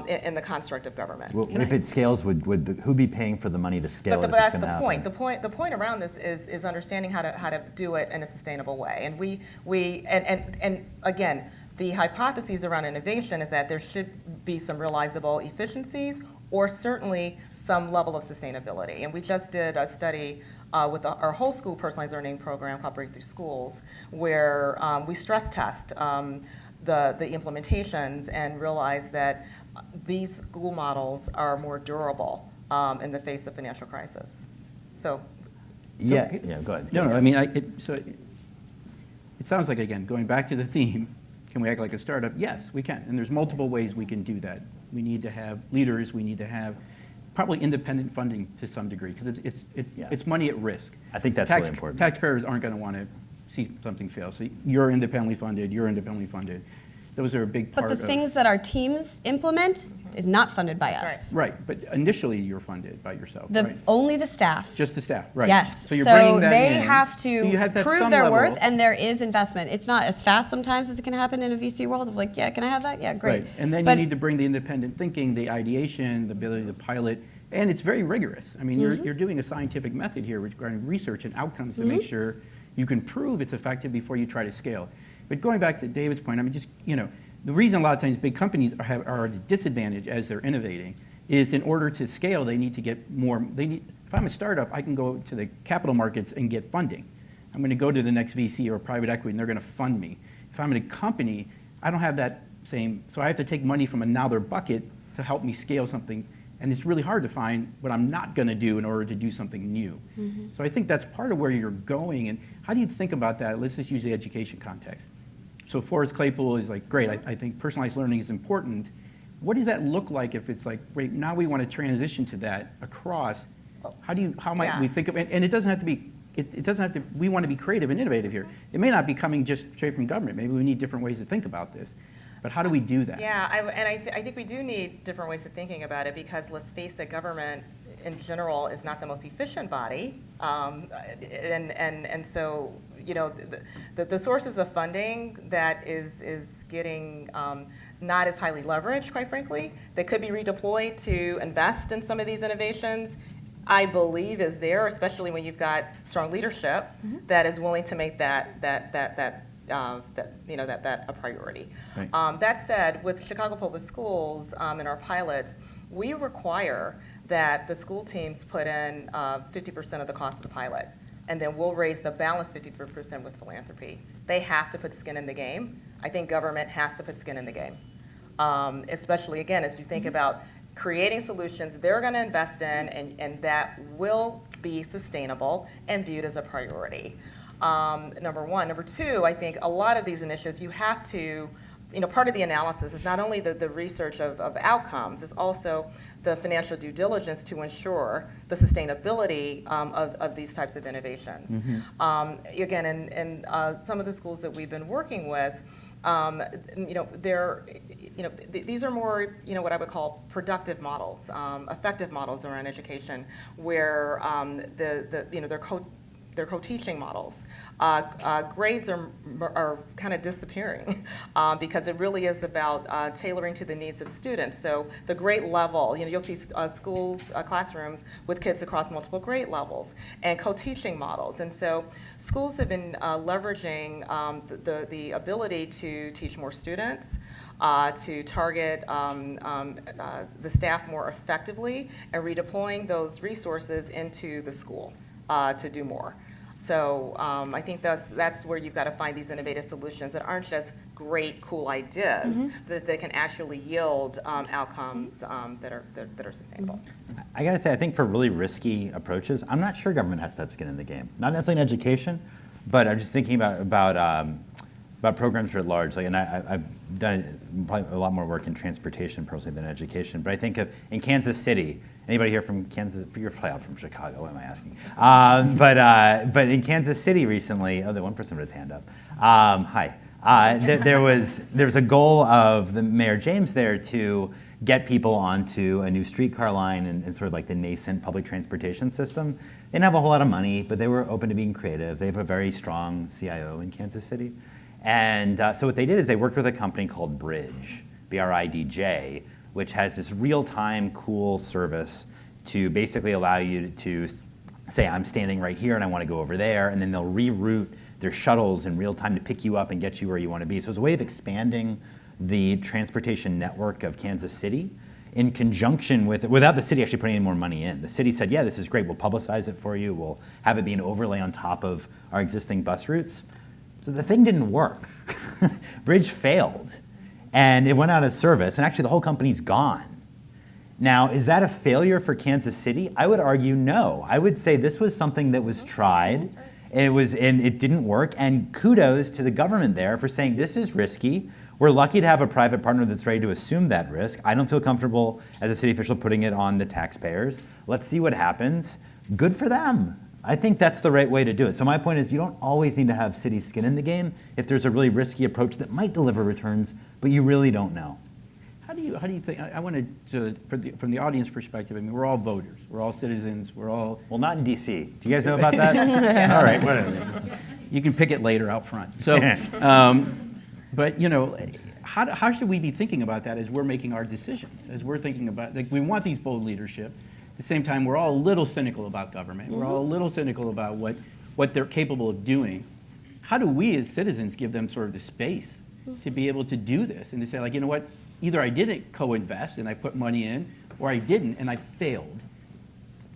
in the construct of government. Well, if it scales, who be paying for the money to scale it? But that's the point. The point around this is understanding how to do it in a sustainable way. And and again, the hypotheses around innovation is that there should be some realizable efficiencies, or certainly some level of sustainability. And we just did a study with our whole school personalized learning program called Breakthrough Schools, where we stress test the implementations and realize that these school models are more durable in the face of financial crisis. So, go ahead. No, I mean, it sounds like, again, going back to the theme, Can we act like a startup? Yes, we can. And there's multiple ways we can do that. We need to have leaders. We need to have probably independent funding to some degree, because it's money at risk. I think that's really important. Taxpayers aren't going to want to see something fail. So you're independently funded. You're independently funded. Those are a big part But of the things that our teams implement is not funded by us. right. Right, but initially you're funded by yourself, right? Only the staff. Just the staff, right? Yes. So you're bringing that they in. have So to you have prove some their level- worth, and there is investment. It's not as fast sometimes as it can happen in a VC world of like, yeah, can I have that? Yeah, great. Right, and then But you need to bring the independent thinking, the ideation, the ability to pilot, and it's very rigorous. I mean, you're doing a scientific method here regarding research and outcomes to make sure you can prove it's effective before you try to scale. But going back to David's point, I mean, just, the reason a lot of times big companies are at a disadvantage as they're innovating is in order to scale, they need to get more, if I'm a startup, I can go to the capital markets and get funding. I'm going to go to the next VC or private equity and they're going to fund me. If I'm in a company, I don't have that same, so I have to take money from another bucket to help me scale something. And it's really hard to find what I'm not going to do in order to do something new. So I think that's part of where you're going. And how do you think about that? Let's just use the education context. So Forrest Claypool is like, great, I think personalized learning is important. What does that look like if it's like, great, now we want to transition to that across? How might we think of it? And it doesn't have to be, it doesn't have to, we want to be creative and innovative here. It may not be coming just straight from government. Maybe we need different ways to think about this. But how do we do that? Yeah, I think we do need different ways of thinking about it, because let's face it, government in general is not the most efficient body, and so the sources of funding that is getting not as highly leveraged, quite frankly, that could be redeployed to invest in some of these innovations, I believe is there, especially when you've got strong leadership that is willing to make that a priority. Right. That said, with Chicago Public Schools in our pilots, we require that the school teams put in 50% of the cost of the pilot, and then we'll raise the balance 50% with philanthropy. They have to put skin in the game. I think government has to put skin in the game, especially, again, as you think about creating solutions they're going to invest in and that will be sustainable and viewed as a priority. Number one. Number two, I think a lot of these initiatives, you have to, part of the analysis is not only the research of outcomes, it's also the financial due diligence to ensure the sustainability of these types of innovations. Again, in some of the schools that we've been working with, these are more, what I would call productive models, effective models around education, where they're co-teaching models. Grades are kind of disappearing because it really is about tailoring to the needs of students. So the grade level, you'll see schools, classrooms with kids across multiple grade levels and co-teaching models. And so schools have been leveraging the ability to teach more students, to target the staff more effectively, and redeploying those resources into the school to do more. So I think that's where you've got to find these innovative solutions that aren't just great, cool ideas, that they can actually yield outcomes that are sustainable. I got to say, I think for really risky approaches, I'm not sure government has to have skin in the game. Not necessarily in education, but I'm just thinking about programs writ large. Like, and I've done probably a lot more work in transportation personally than education. But I think in Kansas City. Anybody here from Kansas? You're probably out from Chicago. What am I asking? But in Kansas City recently, the one person put his hand up. Hi. There was a goal of the Mayor James there to get people onto a new streetcar line and sort of like the nascent public transportation system. They didn't have a whole lot of money, but they were open to being creative. They have a very strong CIO in Kansas City. And so what they did is they worked with a company called Bridge, BRIDJ, which has this real-time cool service to basically allow you to say, I'm standing right here and I want to go over there, and then they'll reroute their shuttles in real time to pick you up and get you where you want to be. So it's a way of expanding the transportation network of Kansas City in conjunction without the city actually putting any more money in. The city said, yeah, this is great, we'll publicize it for you, we'll have it be an overlay on top of our existing bus routes. So the thing didn't work. Bridge failed. And it went out of service, and actually the whole company's gone. Now, is that a failure for Kansas City? I would argue no. I would say this was something that was tried. and it didn't work. And kudos to the government there for saying this is risky. We're lucky to have a private partner that's ready to assume that risk. I don't feel comfortable as a city official putting it on the taxpayers. Let's see what happens. Good for them. I think that's the right way to do it. So my point is you don't always need to have city skin in the game if there's a really risky approach that might deliver returns, but you really don't know. How do you think, I wanted to, from the audience perspective, I mean, we're all voters, we're all citizens, we're all... Well, not in DC. Do you guys know about that? All right, whatever. You can pick it later out front. So, but you know, how should we be thinking about that as we're making our decisions? As we're thinking about, like, we want these bold leadership. At the same time, we're all a little cynical about government. We're all a little cynical about what they're capable of doing. How do we as citizens give them sort of the space to be able to do this and to say, like, you know what, either I didn't co-invest and I put money in, or I didn't and I failed.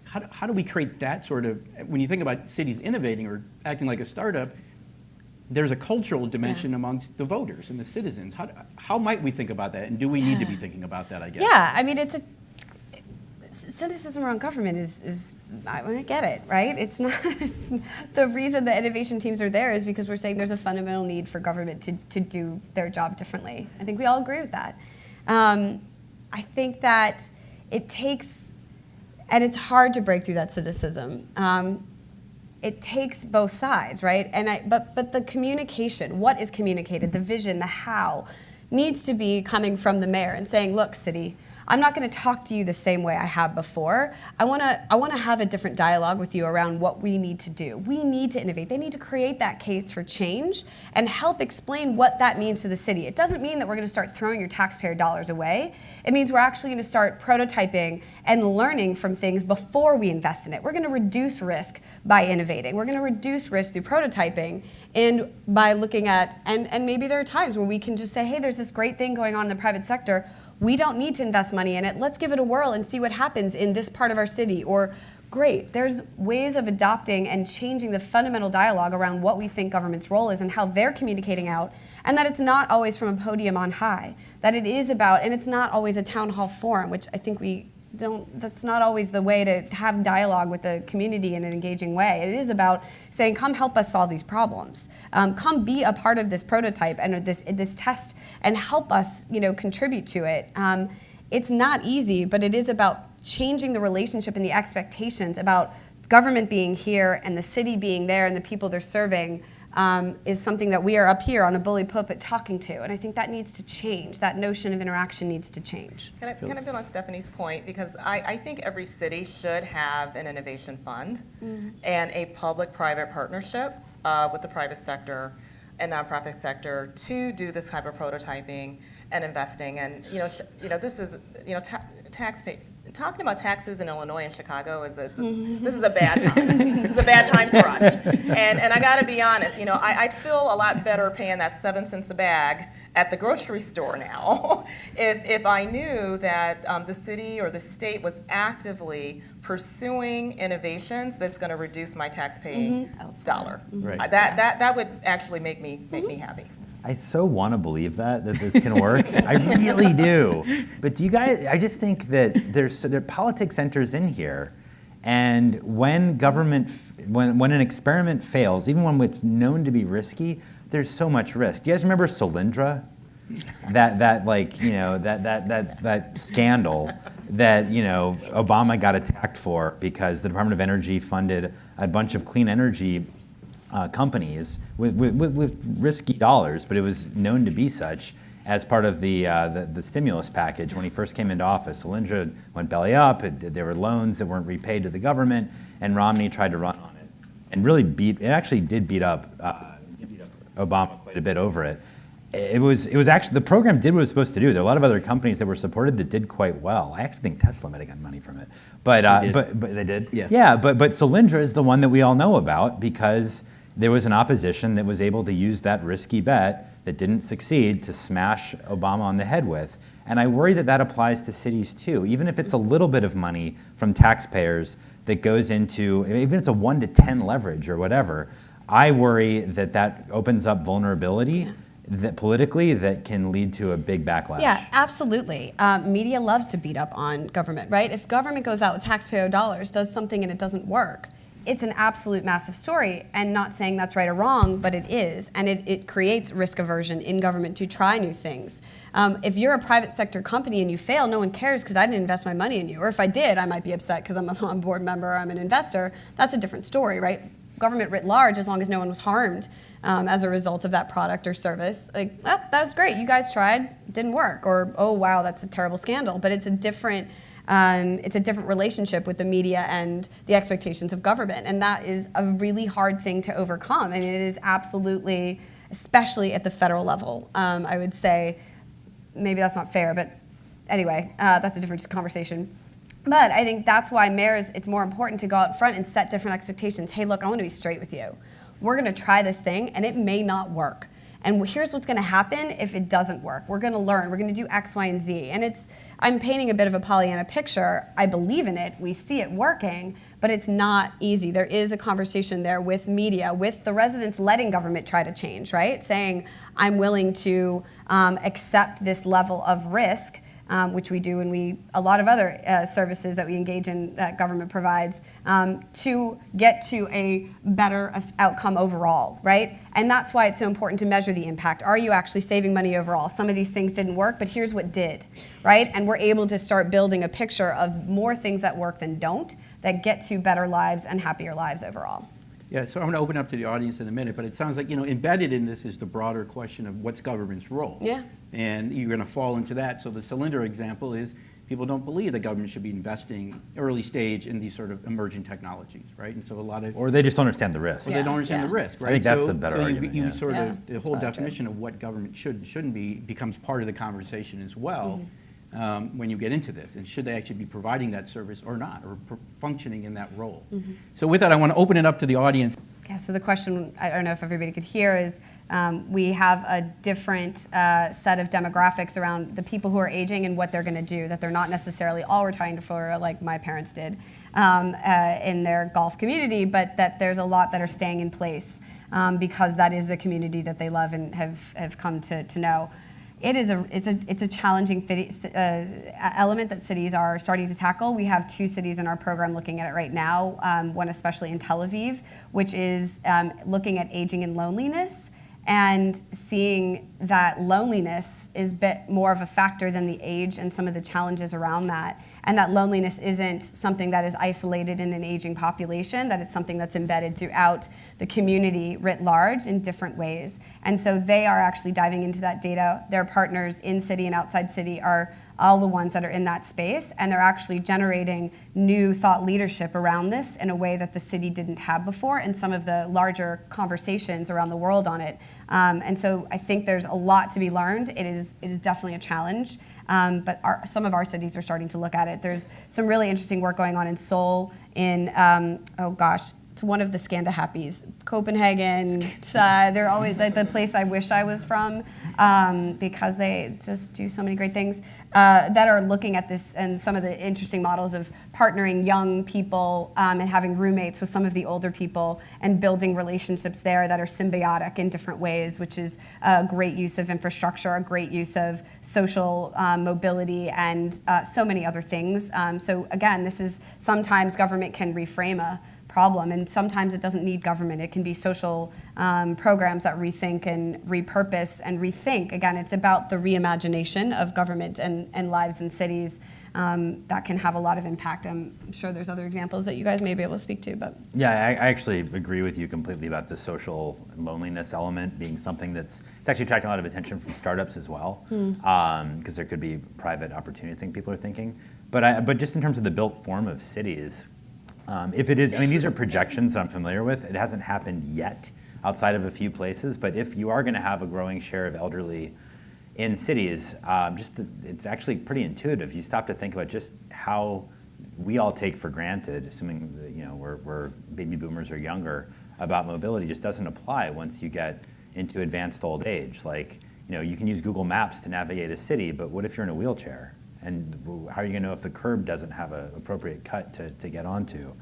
How do we create that sort of, when you think about cities innovating or acting like a startup, there's a cultural dimension amongst the voters and the citizens. How might we think about that, and do we need to be thinking about that, I guess? Yeah, I mean, cynicism around government is I get it, right? It's not, the reason the innovation teams are there is because we're saying there's a fundamental need for government to do their job differently. I think we all agree with that. I think that it takes, and it's hard to break through that cynicism. It takes both sides, right? But the communication, what is communicated, the vision, the how, needs to be coming from the mayor and saying, look, city, I'm not going to talk to you the same way I have before. I want to have a different dialogue with you around what we need to do. We need to innovate. They need to create that case for change and help explain what that means to the city. It doesn't mean that we're going to start throwing your taxpayer dollars away. It means we're actually going to start prototyping and learning from things before we invest in it. We're going to reduce risk by innovating. We're going to reduce risk through prototyping and by looking at, and maybe there are times where we can just say, hey, there's this great thing going on in the private sector. We don't need to invest money in it. Let's give it a whirl and see what happens in this part of our city. Or, great, there's ways of adopting and changing the fundamental dialogue around what we think government's role is and how they're communicating out, and that it's not always from a podium on high. That it is about, and it's not always a town hall forum, which I think that's not always the way to have dialogue with the community in an engaging way. It is about saying, come help us solve these problems. Come be a part of this prototype and this test and help us, contribute to it. It's not easy, but it is about changing the relationship and the expectations about government being here and the city being there and the people they're serving. Is something that we are up here on a bully pulpit talking to. And I think that needs to change. That notion of interaction needs to change. Can I build on Stephanie's point? Because I think every city should have an innovation fund and a public-private partnership with the private sector and nonprofit sector to do this type of prototyping and investing. And this is taxpayer. Talking about taxes in Illinois and Chicago this is a bad time. This is a bad time for us. And I got to be honest, I'd feel a lot better paying that 7 cents a bag at the grocery store now if I knew that the city or the state was actively pursuing innovations that's going to reduce my tax-paying dollar. Right. That would actually make me happy. I so want to believe that this can work. I really do. But do you guys, I just think that there are politics enters in here. And when when an experiment fails, even when it's known to be risky, there's so much risk. Do you guys remember Solyndra? That scandal that, Obama got attacked for because the Department of Energy funded a bunch of clean energy companies with risky dollars, but it was known to be such as part of the stimulus package when he first came into office. Solyndra went belly up. There were loans that weren't repaid to the government, and Romney tried to run on it and really beat up Obama quite a bit over it. It was actually, the program did what it was supposed to do. There are a lot of other companies that were supported that did quite well. I actually think Tesla might have gotten money from it, but they did. Yeah. But Solyndra is the one that we all know about because there was an opposition that was able to use that risky bet that didn't succeed to smash Obama on the head with. And I worry that applies to cities too. Even if it's a little bit of money from taxpayers that goes into, even if it's a 1 to 10 leverage or whatever, I worry that opens up vulnerability that politically that can lead to a big backlash. Yeah, absolutely. Media loves to beat up on government, right? If government goes out with taxpayer dollars, does something and it doesn't work, it's an absolute massive story, and not saying that's right or wrong, but it is, and it creates risk aversion in government to try new things. If you're a private sector company and you fail, no one cares because I didn't invest my money in you. Or if I did, I might be upset because I'm a board member or I'm an investor. That's a different story, right? Government writ large, as long as no one was harmed as a result of that product or service, like, oh, that was great, you guys tried, it didn't work, or oh wow, that's a terrible scandal. But it's a different relationship with the media and the expectations of government, and that is a really hard thing to overcome. I mean, it is absolutely, especially at the federal level. I would say, maybe that's not fair, but anyway, that's a different conversation. But I think that's why mayors, it's more important to go out front and set different expectations. Hey, look, I want to be straight with you. We're going to try this thing, and it may not work. And here's what's going to happen if it doesn't work. We're going to learn. We're going to do X, Y, and Z. And I'm painting a bit of a Pollyanna picture. I believe in it. We see it working, but it's not easy. There is a conversation there with media, with the residents letting government try to change, right? Saying, I'm willing to accept this level of risk, which we do, and a lot of other services that we engage in that government provides, to get to a better outcome overall, right? And that's why it's so important to measure the impact. Are you actually saving money overall? Some of these things didn't work, but here's what did, right? And we're able to start building a picture of more things that work than don't, that get to better lives and happier lives overall. Yeah, so I'm going to open up to the audience in a minute, but it sounds like, embedded in this is the broader question of what's government's role. Yeah. And you're going to fall into that. So the cylinder example is people don't believe that government should be investing early stage in these sort of emerging technologies, right? And so a lot of... Or they just don't understand the risk. Or they don't understand the risk, right? I think that's the better argument. You sort Yeah, of, the that's whole probably definition of what government should and shouldn't be becomes part of the conversation as well. When you get into this, and should they actually be providing that service or not, or functioning in that role. So with that, I want to open it up to the audience. Yeah, so the question, I don't know if everybody could hear, is we have a different set of demographics around the people who are aging and what they're going to do, that they're not necessarily all retiring to Florida like my parents did in their golf community, but that there's a lot that are staying in place because that is the community that they love and have come to know. It's a challenging element that cities are starting to tackle. We have 2 cities in our program looking at it right now, one especially in Tel Aviv, which is looking at aging and loneliness, and seeing that loneliness is a bit more of a factor than the age and some of the challenges around that. And that loneliness isn't something that is isolated in an aging population, that it's something that's embedded throughout the community writ large in different ways. And so they are actually diving into that data. Their partners in city and outside city are all the ones that are in that space, and they're actually generating new thought leadership around this in a way that the city didn't have before, and some of the larger conversations around the world on it. And so I think there's a lot to be learned. It is definitely a challenge, but some of our cities are starting to look at it. There's some really interesting work going on in Seoul, in, it's one of the Scandahappies, Copenhagen. They're always the place I wish I was from because they just do so many great things that are looking at this and some of the interesting models of partnering young people and having roommates with some of the older people and building relationships there that are symbiotic in different ways, which is a great use of infrastructure, a great use of social mobility, and so many other things. So again, this is sometimes government can reframe a problem, and sometimes it doesn't need government. It can be social programs that rethink and repurpose and rethink. Again, it's about the reimagination of government and lives in cities that can have a lot of impact. I'm sure there's other examples that you guys may be able to speak to, but. Yeah, I actually agree with you completely about the social loneliness element being something it's actually attracting a lot of attention from startups as well, because there could be private opportunities, I think people are thinking. But just in terms of the built form of cities, if it is, these are projections that I'm familiar with. It hasn't happened yet outside of a few places, but if you are going to have a growing share of elderly in cities, it's actually pretty intuitive. You stop to think about just how we all take for granted, assuming that, we're baby boomers or younger, about mobility just doesn't apply once you get into advanced old age. Like, you can use Google Maps to navigate a city, but what if you're in a wheelchair? And how are you going to know if the curb doesn't have an appropriate cut to get onto?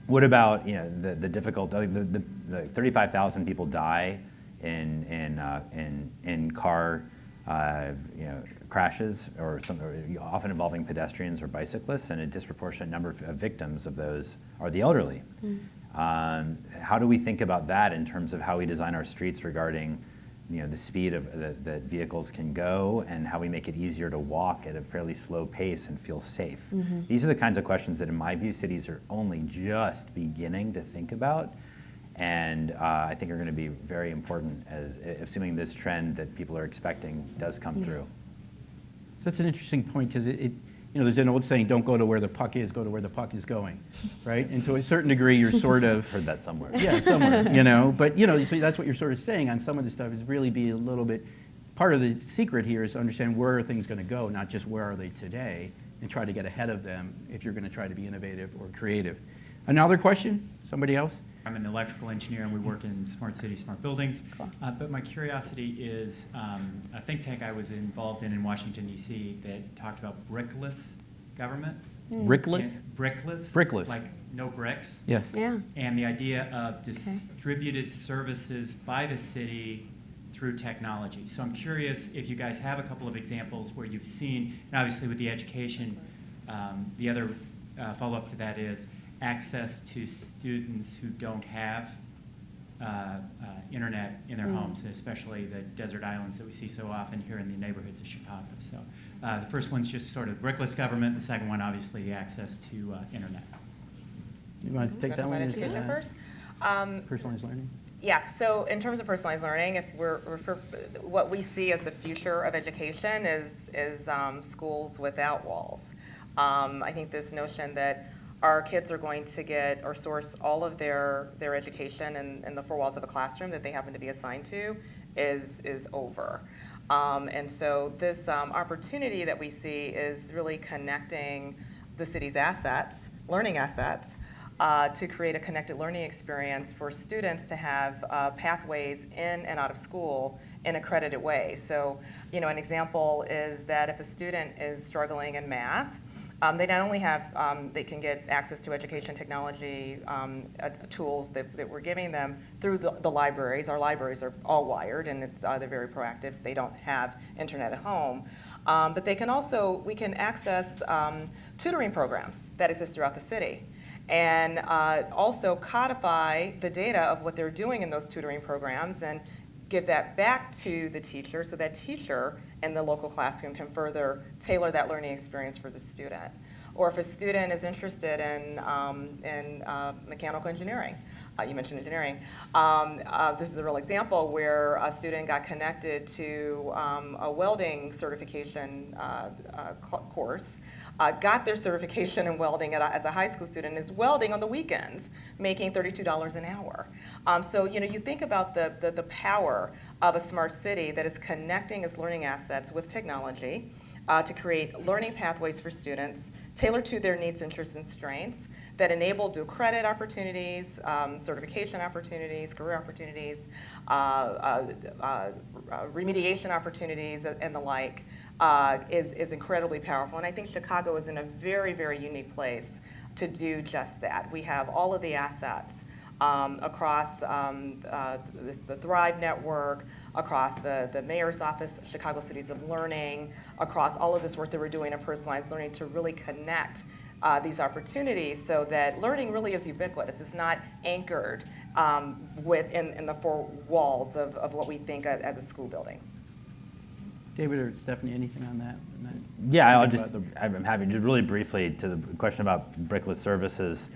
What about the difficult? The 35,000 people die in car crashes or often involving pedestrians or bicyclists, and a disproportionate number of victims of those are the elderly. How do we think about that in terms of how we design our streets regarding the speed that vehicles can go, and how we make it easier to walk at a fairly slow pace and feel safe? These are the kinds of questions that, in my view, cities are only just beginning to think about, and I think are going to be very important, as assuming this trend that people are expecting does come through. So that's an interesting point, because there's an old saying, don't go to where the puck is, go to where the puck is going, right? And to a certain degree, you're sort of... Heard that somewhere. Yeah, somewhere, But, so that's what you're sort of saying on some of this stuff, is really be a little bit... Part of the secret here is to understand where are things going to go, not just where are they today, and try to get ahead of them if you're going to try to be innovative or creative. Another question? Somebody else? I'm an electrical engineer, and we work in smart cities, smart buildings. Cool. But my curiosity is a think tank I was involved in Washington, D.C. that talked about brickless government. Brickless? Brickless. Brickless. Like no bricks. Yes. Yeah. And the idea of distributed services by the city through technology. So I'm curious if you guys have a couple of examples where you've seen, and obviously with the education, the other follow-up to that is access to students who don't have internet in their homes, especially the desert islands that we see so often here in the neighborhoods of Chicago. So the first one's just sort of brickless government. The second one, obviously, the access to internet. You want to take that one? Education first? Personalized learning? Yeah, so in terms of personalized learning, if what we see as the future of education is schools without walls. I think this notion that our kids are going to get or source all of their education in the four walls of a classroom that they happen to be assigned to is over. And so this opportunity that we see is really connecting the city's assets, learning assets, to create a connected learning experience for students to have pathways in and out of school in a credited way. So, an example is that if a student is struggling in math, they not only have, they can get access to education technology tools that we're giving them through the libraries. Our libraries are all wired, and they're very proactive. They don't have internet at home. But we can access tutoring programs that exist throughout the city, and also codify the data of what they're doing in those tutoring programs and give that back to the teacher, so that teacher in the local classroom can further tailor that learning experience for the student. Or if a student is interested in mechanical engineering, you mentioned engineering, this is a real example where a student got connected to a welding certification course, got their certification in welding as a high school student, is welding on the weekends, making $32 an hour. So you think about the power of a smart city that is connecting its learning assets with technology to create learning pathways for students tailored to their needs, interests, and strengths that enable dual credit opportunities, certification opportunities, career opportunities, remediation opportunities, and the like, is incredibly powerful. And I think Chicago is in a very, very unique place to do just that. We have all of the assets across the Thrive Network, across the Mayor's Office, Chicago Cities of Learning, across all of this work that we're doing in personalized learning to really connect these opportunities so that learning really is ubiquitous. It's not anchored in the four walls of what we think of as a school building. David or Stephanie, anything on that? Yeah, I'm happy, just really briefly to the question about brickless services.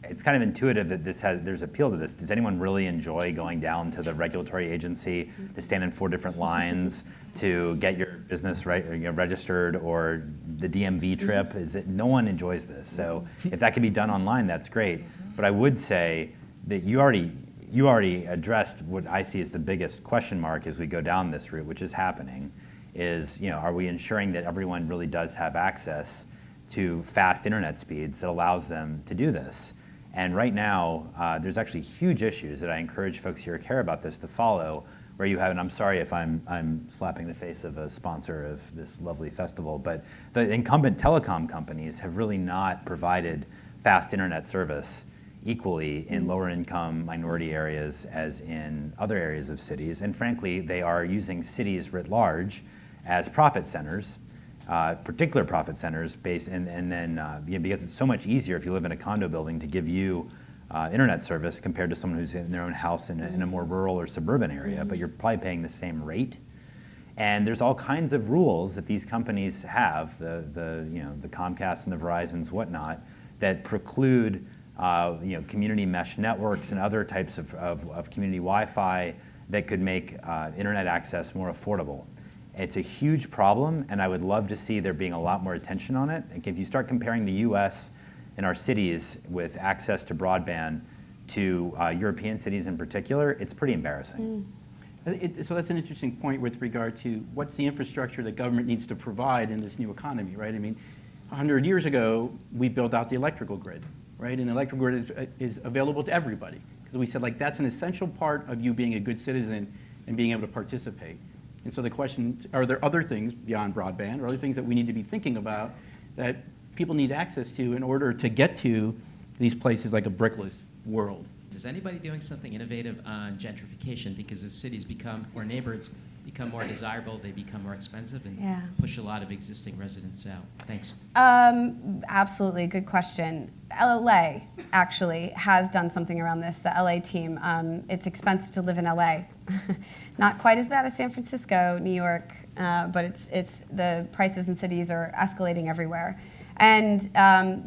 It's kind of intuitive that there's appeal to this. Does anyone really enjoy going down to the regulatory agency to stand in 4 different lines to get your business registered, or the DMV trip? No one enjoys this. So if that can be done online, that's great. But I would say that you already addressed what I see as the biggest question mark as we go down this route, which is happening, is are we ensuring that everyone really does have access to fast internet speeds that allows them to do this? And right now, there's actually huge issues that I encourage folks here who care about this to follow, where you have, and I'm sorry if I'm slapping the face of a sponsor of this lovely festival, but the incumbent telecom companies have really not provided fast internet service equally in lower income minority areas as in other areas of cities. And frankly, they are using cities writ large as profit centers, particular profit centers based, and then because it's so much easier if you live in a condo building to give you internet service compared to someone who's in their own house in a more rural or suburban area, but you're probably paying the same rate. And there's all kinds of rules that these companies have, the Comcast and the Verizons, whatnot, that preclude community mesh networks and other types of community Wi-Fi that could make internet access more affordable. It's a huge problem, and I would love to see there being a lot more attention on it. Like if you start comparing the US and our cities with access to broadband to European cities in particular, it's pretty embarrassing. So that's an interesting point with regard to what's the infrastructure that government needs to provide in this new economy, right? I mean, 100 years ago, we built out the electrical grid, right? And the electrical grid is available to everybody. Because we said, like, that's an essential part of you being a good citizen and being able to participate. And so the question, are there other things beyond broadband, or other things that we need to be thinking about that people need access to in order to get to these places like a brickless world? Is anybody doing something innovative on gentrification? Because as cities become, or neighborhoods become more desirable, they become more expensive and push a lot of existing residents out. Thanks. Absolutely, good question. LA actually has done something around this, the LA team. It's expensive to live in LA. Not quite as bad as San Francisco, New York, but it's the prices in cities are escalating everywhere. And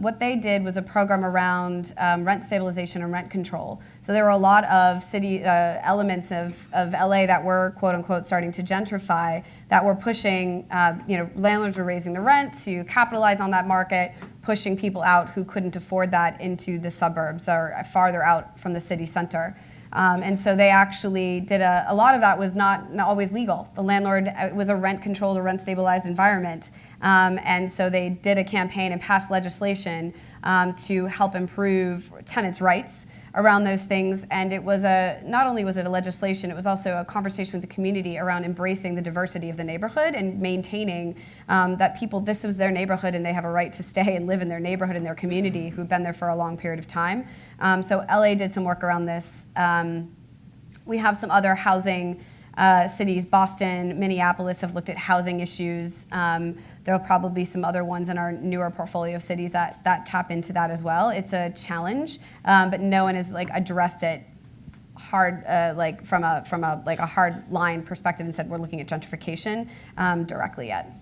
what they did was a program around rent stabilization and rent control. So there were a lot of city elements of LA that were, quote unquote, starting to gentrify, that were pushing, landlords were raising the rent to capitalize on that market, pushing people out who couldn't afford that into the suburbs or farther out from the city center. And so they actually did a lot of that was not always legal. The landlord, it was a rent-controlled or rent-stabilized environment. And so they did a campaign and passed legislation to help improve tenants' rights around those things. And it was not only was it a legislation, it was also a conversation with the community around embracing the diversity of the neighborhood and maintaining that people, this was their neighborhood and they have a right to stay and live in their neighborhood and their community who've been there for a long period of time. So LA did some work around this. We have some other housing cities, Boston, Minneapolis have looked at housing issues. There'll probably be some other ones in our newer portfolio of cities that tap into that as well. It's a challenge, but no one has addressed it hard, from a hard line perspective and said we're looking at gentrification directly yet.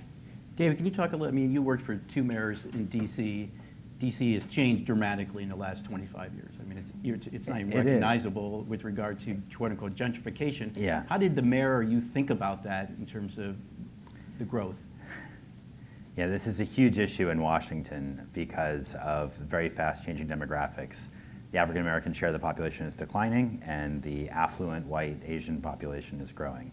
David, can you talk a little? I mean, you worked for 2 mayors in D.C. D.C. has changed dramatically in the last 25 years. I mean, it's not even recognizable with regard to quote-unquote gentrification. Yeah. How did the mayor or you think about that in terms of the growth? Yeah, this is a huge issue in Washington because of very fast changing demographics. The African American share of the population is declining, and the affluent white Asian population is growing.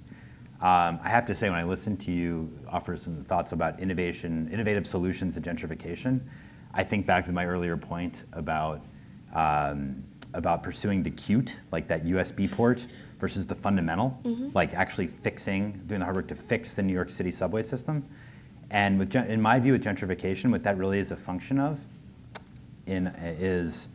I have to say, when I listen to you offer some thoughts about innovative solutions to gentrification, I think back to my earlier point about pursuing the cute, like that USB port, versus the fundamental, like actually doing the hard work to fix the New York City subway system. And in my view, with gentrification, what that really is a function of is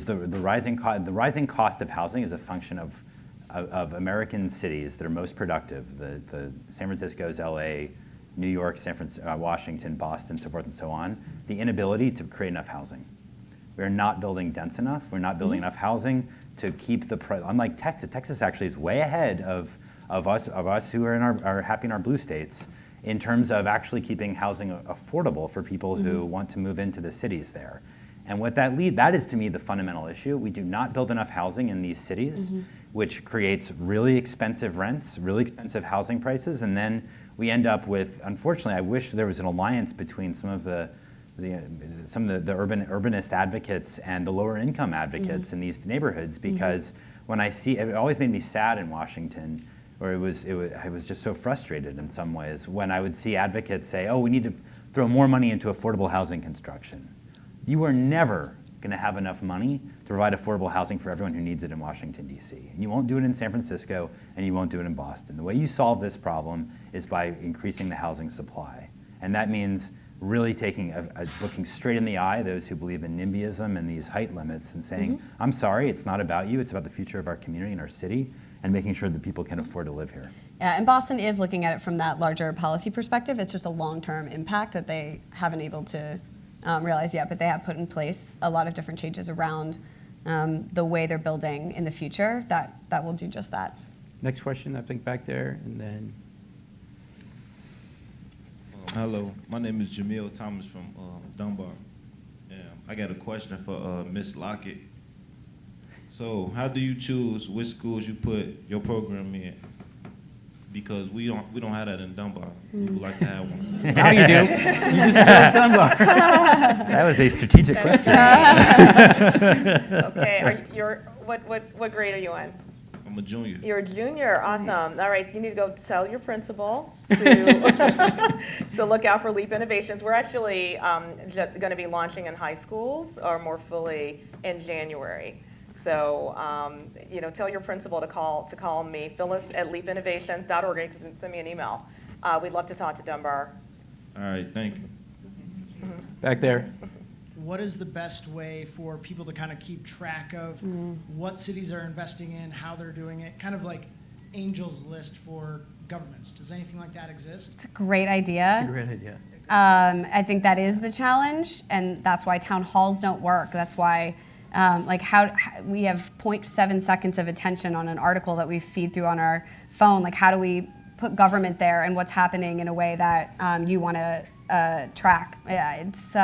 the rising cost of housing is a function of American cities that are most productive, the San Francisco's, LA, New York, Washington, Boston, so forth and so on, the inability to create enough housing. We're not building dense enough. We're not building enough housing to keep the price. Unlike Texas, Texas actually is way ahead of us who are happy in our blue states in terms of actually keeping housing affordable for people who want to move into the cities there. And what that is to me the fundamental issue. We do not build enough housing in these cities, which creates really expensive rents, really expensive housing prices, and then we end up with, unfortunately, I wish there was an alliance between some of the urbanist advocates and the lower income advocates in these neighborhoods, because when I see, it always made me sad in Washington, or I was just so frustrated in some ways when I would see advocates say, oh, we need to throw more money into affordable housing construction. You are never going to have enough money to provide affordable housing for everyone who needs it in Washington, D.C. And you won't do it in San Francisco, and you won't do it in Boston. The way you solve this problem is by increasing the housing supply. And that means really taking looking straight in the eye those who believe in NIMBYism and these height limits and saying, I'm sorry, it's not about you, it's about the future of our community and our city, and making sure that people can afford to live here. Yeah, and Boston is looking at it from that larger policy perspective. It's just a long-term impact that they haven't able to realize yet, but they have put in place a lot of different changes around the way they're building in the future that will do just that. Next question, I think back there, and then. Hello, my name is Jamil Thomas from Dunbar. I got a question for Ms. Lockett. So, how do you choose which schools you put your program in? Because we don't have that in Dunbar. We would like to have one. Now you do. You just chose Dunbar. That was a strategic question. Okay, what grade are you in? I'm a junior. You're a junior, awesome. Nice. All right, so you need to go tell your principal to, to look out for LEAP Innovations. We're actually going to be launching in high schools, or more fully in January. So, tell your principal to call me, Phyllis at leapinnovations.org, or you can send me an email. We'd love to talk to Dunbar. All right, thank you. Back there. What is the best way for people to kind of keep track of what cities are investing in, how they're doing it, kind of like Angel's List for governments? Does anything like that exist? It's a great idea. It's a great idea. I think that is the challenge, and that's why town halls don't work. That's why, how we have 0.7 seconds of attention on an article that we feed through on our phone. Like, how do we put government there and what's happening in a way that you want to track? Yeah, it's.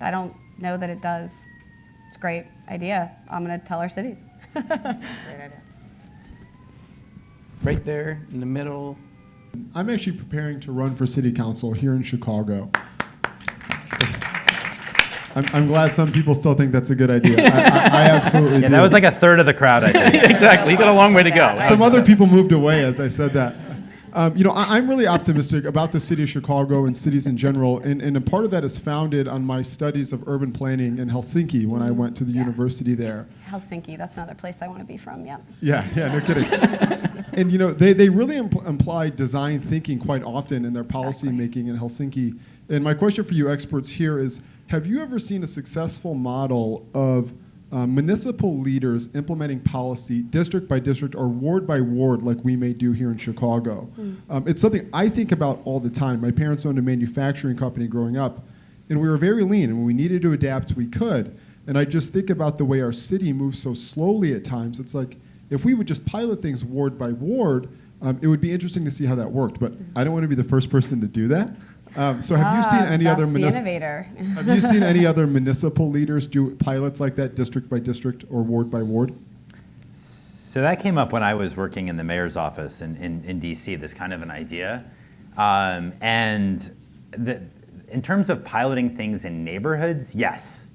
I don't know that it does. It's a great idea. I'm going to tell our cities. Great idea. Right there in the middle. I'm actually preparing to run for city council here in Chicago. I'm glad some people still think that's a good idea. I absolutely do. Yeah, that was like a third of the crowd, I think. Exactly. You got a long way to go. Some other people moved away as I said that. I'm really optimistic about the city of Chicago and cities in general, and a part of that is founded on my studies of urban planning in Helsinki when I went to the university there. Helsinki, that's another place I want to be from, yeah. Yeah, no kidding. And they really imply design thinking quite often in their policy making in Helsinki. And my question for you experts here is, have you ever seen a successful model of municipal leaders implementing policy district by district or ward by ward like we may do here in Chicago? It's something I think about all the time. My parents owned a manufacturing company growing up, and we were very lean, and when we needed to adapt, we could. And I just think about the way our city moves so slowly at times. It's like, if we would just pilot things ward by ward, it would be interesting to see how that worked, but I don't want to be the first person to do that. So have you seen any other innovator. Have you seen any other municipal leaders do pilots like that, district by district or ward by ward? So that came up when I was working in the mayor's office in DC, this kind of an idea. In terms of piloting things in neighborhoods, yes,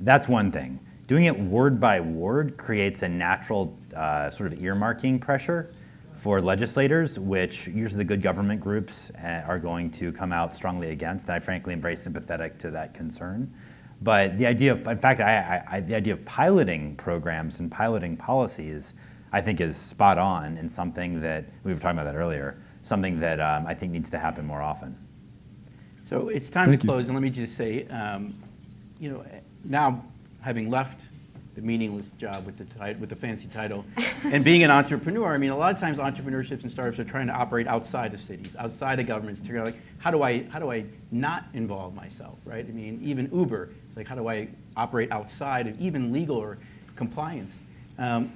that's one thing. Doing it ward by ward creates a natural sort of earmarking pressure for legislators, which usually the good government groups are going to come out strongly against. And I frankly am very sympathetic to that concern. But the idea of, in fact, the idea of piloting programs and piloting policies, I think is spot on, and something that, we were talking about that earlier, something that I think needs to happen more often. So it's time Thank to you. close, and let me just say, now having left the meaningless job with the fancy title, and being an entrepreneur, I mean, a lot of times entrepreneurships and startups are trying to operate outside of cities, outside of governments, to figure out, like, how do I not involve myself, right? I mean, even Uber, like, how do I operate outside of even legal or compliance? And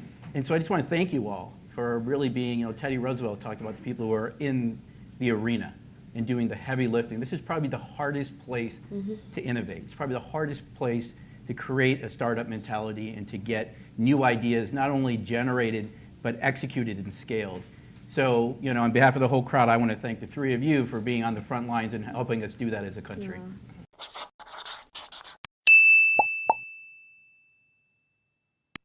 so I just want to thank you all for really being, Teddy Roosevelt talked about the people who are in the arena and doing the heavy lifting. This is probably the hardest place to innovate. It's probably the hardest place to create a startup mentality and to get new ideas not only generated but executed and scaled. So, on behalf of the whole crowd, I want to thank the three of you for being on the front lines and helping us do that as a country. Yeah.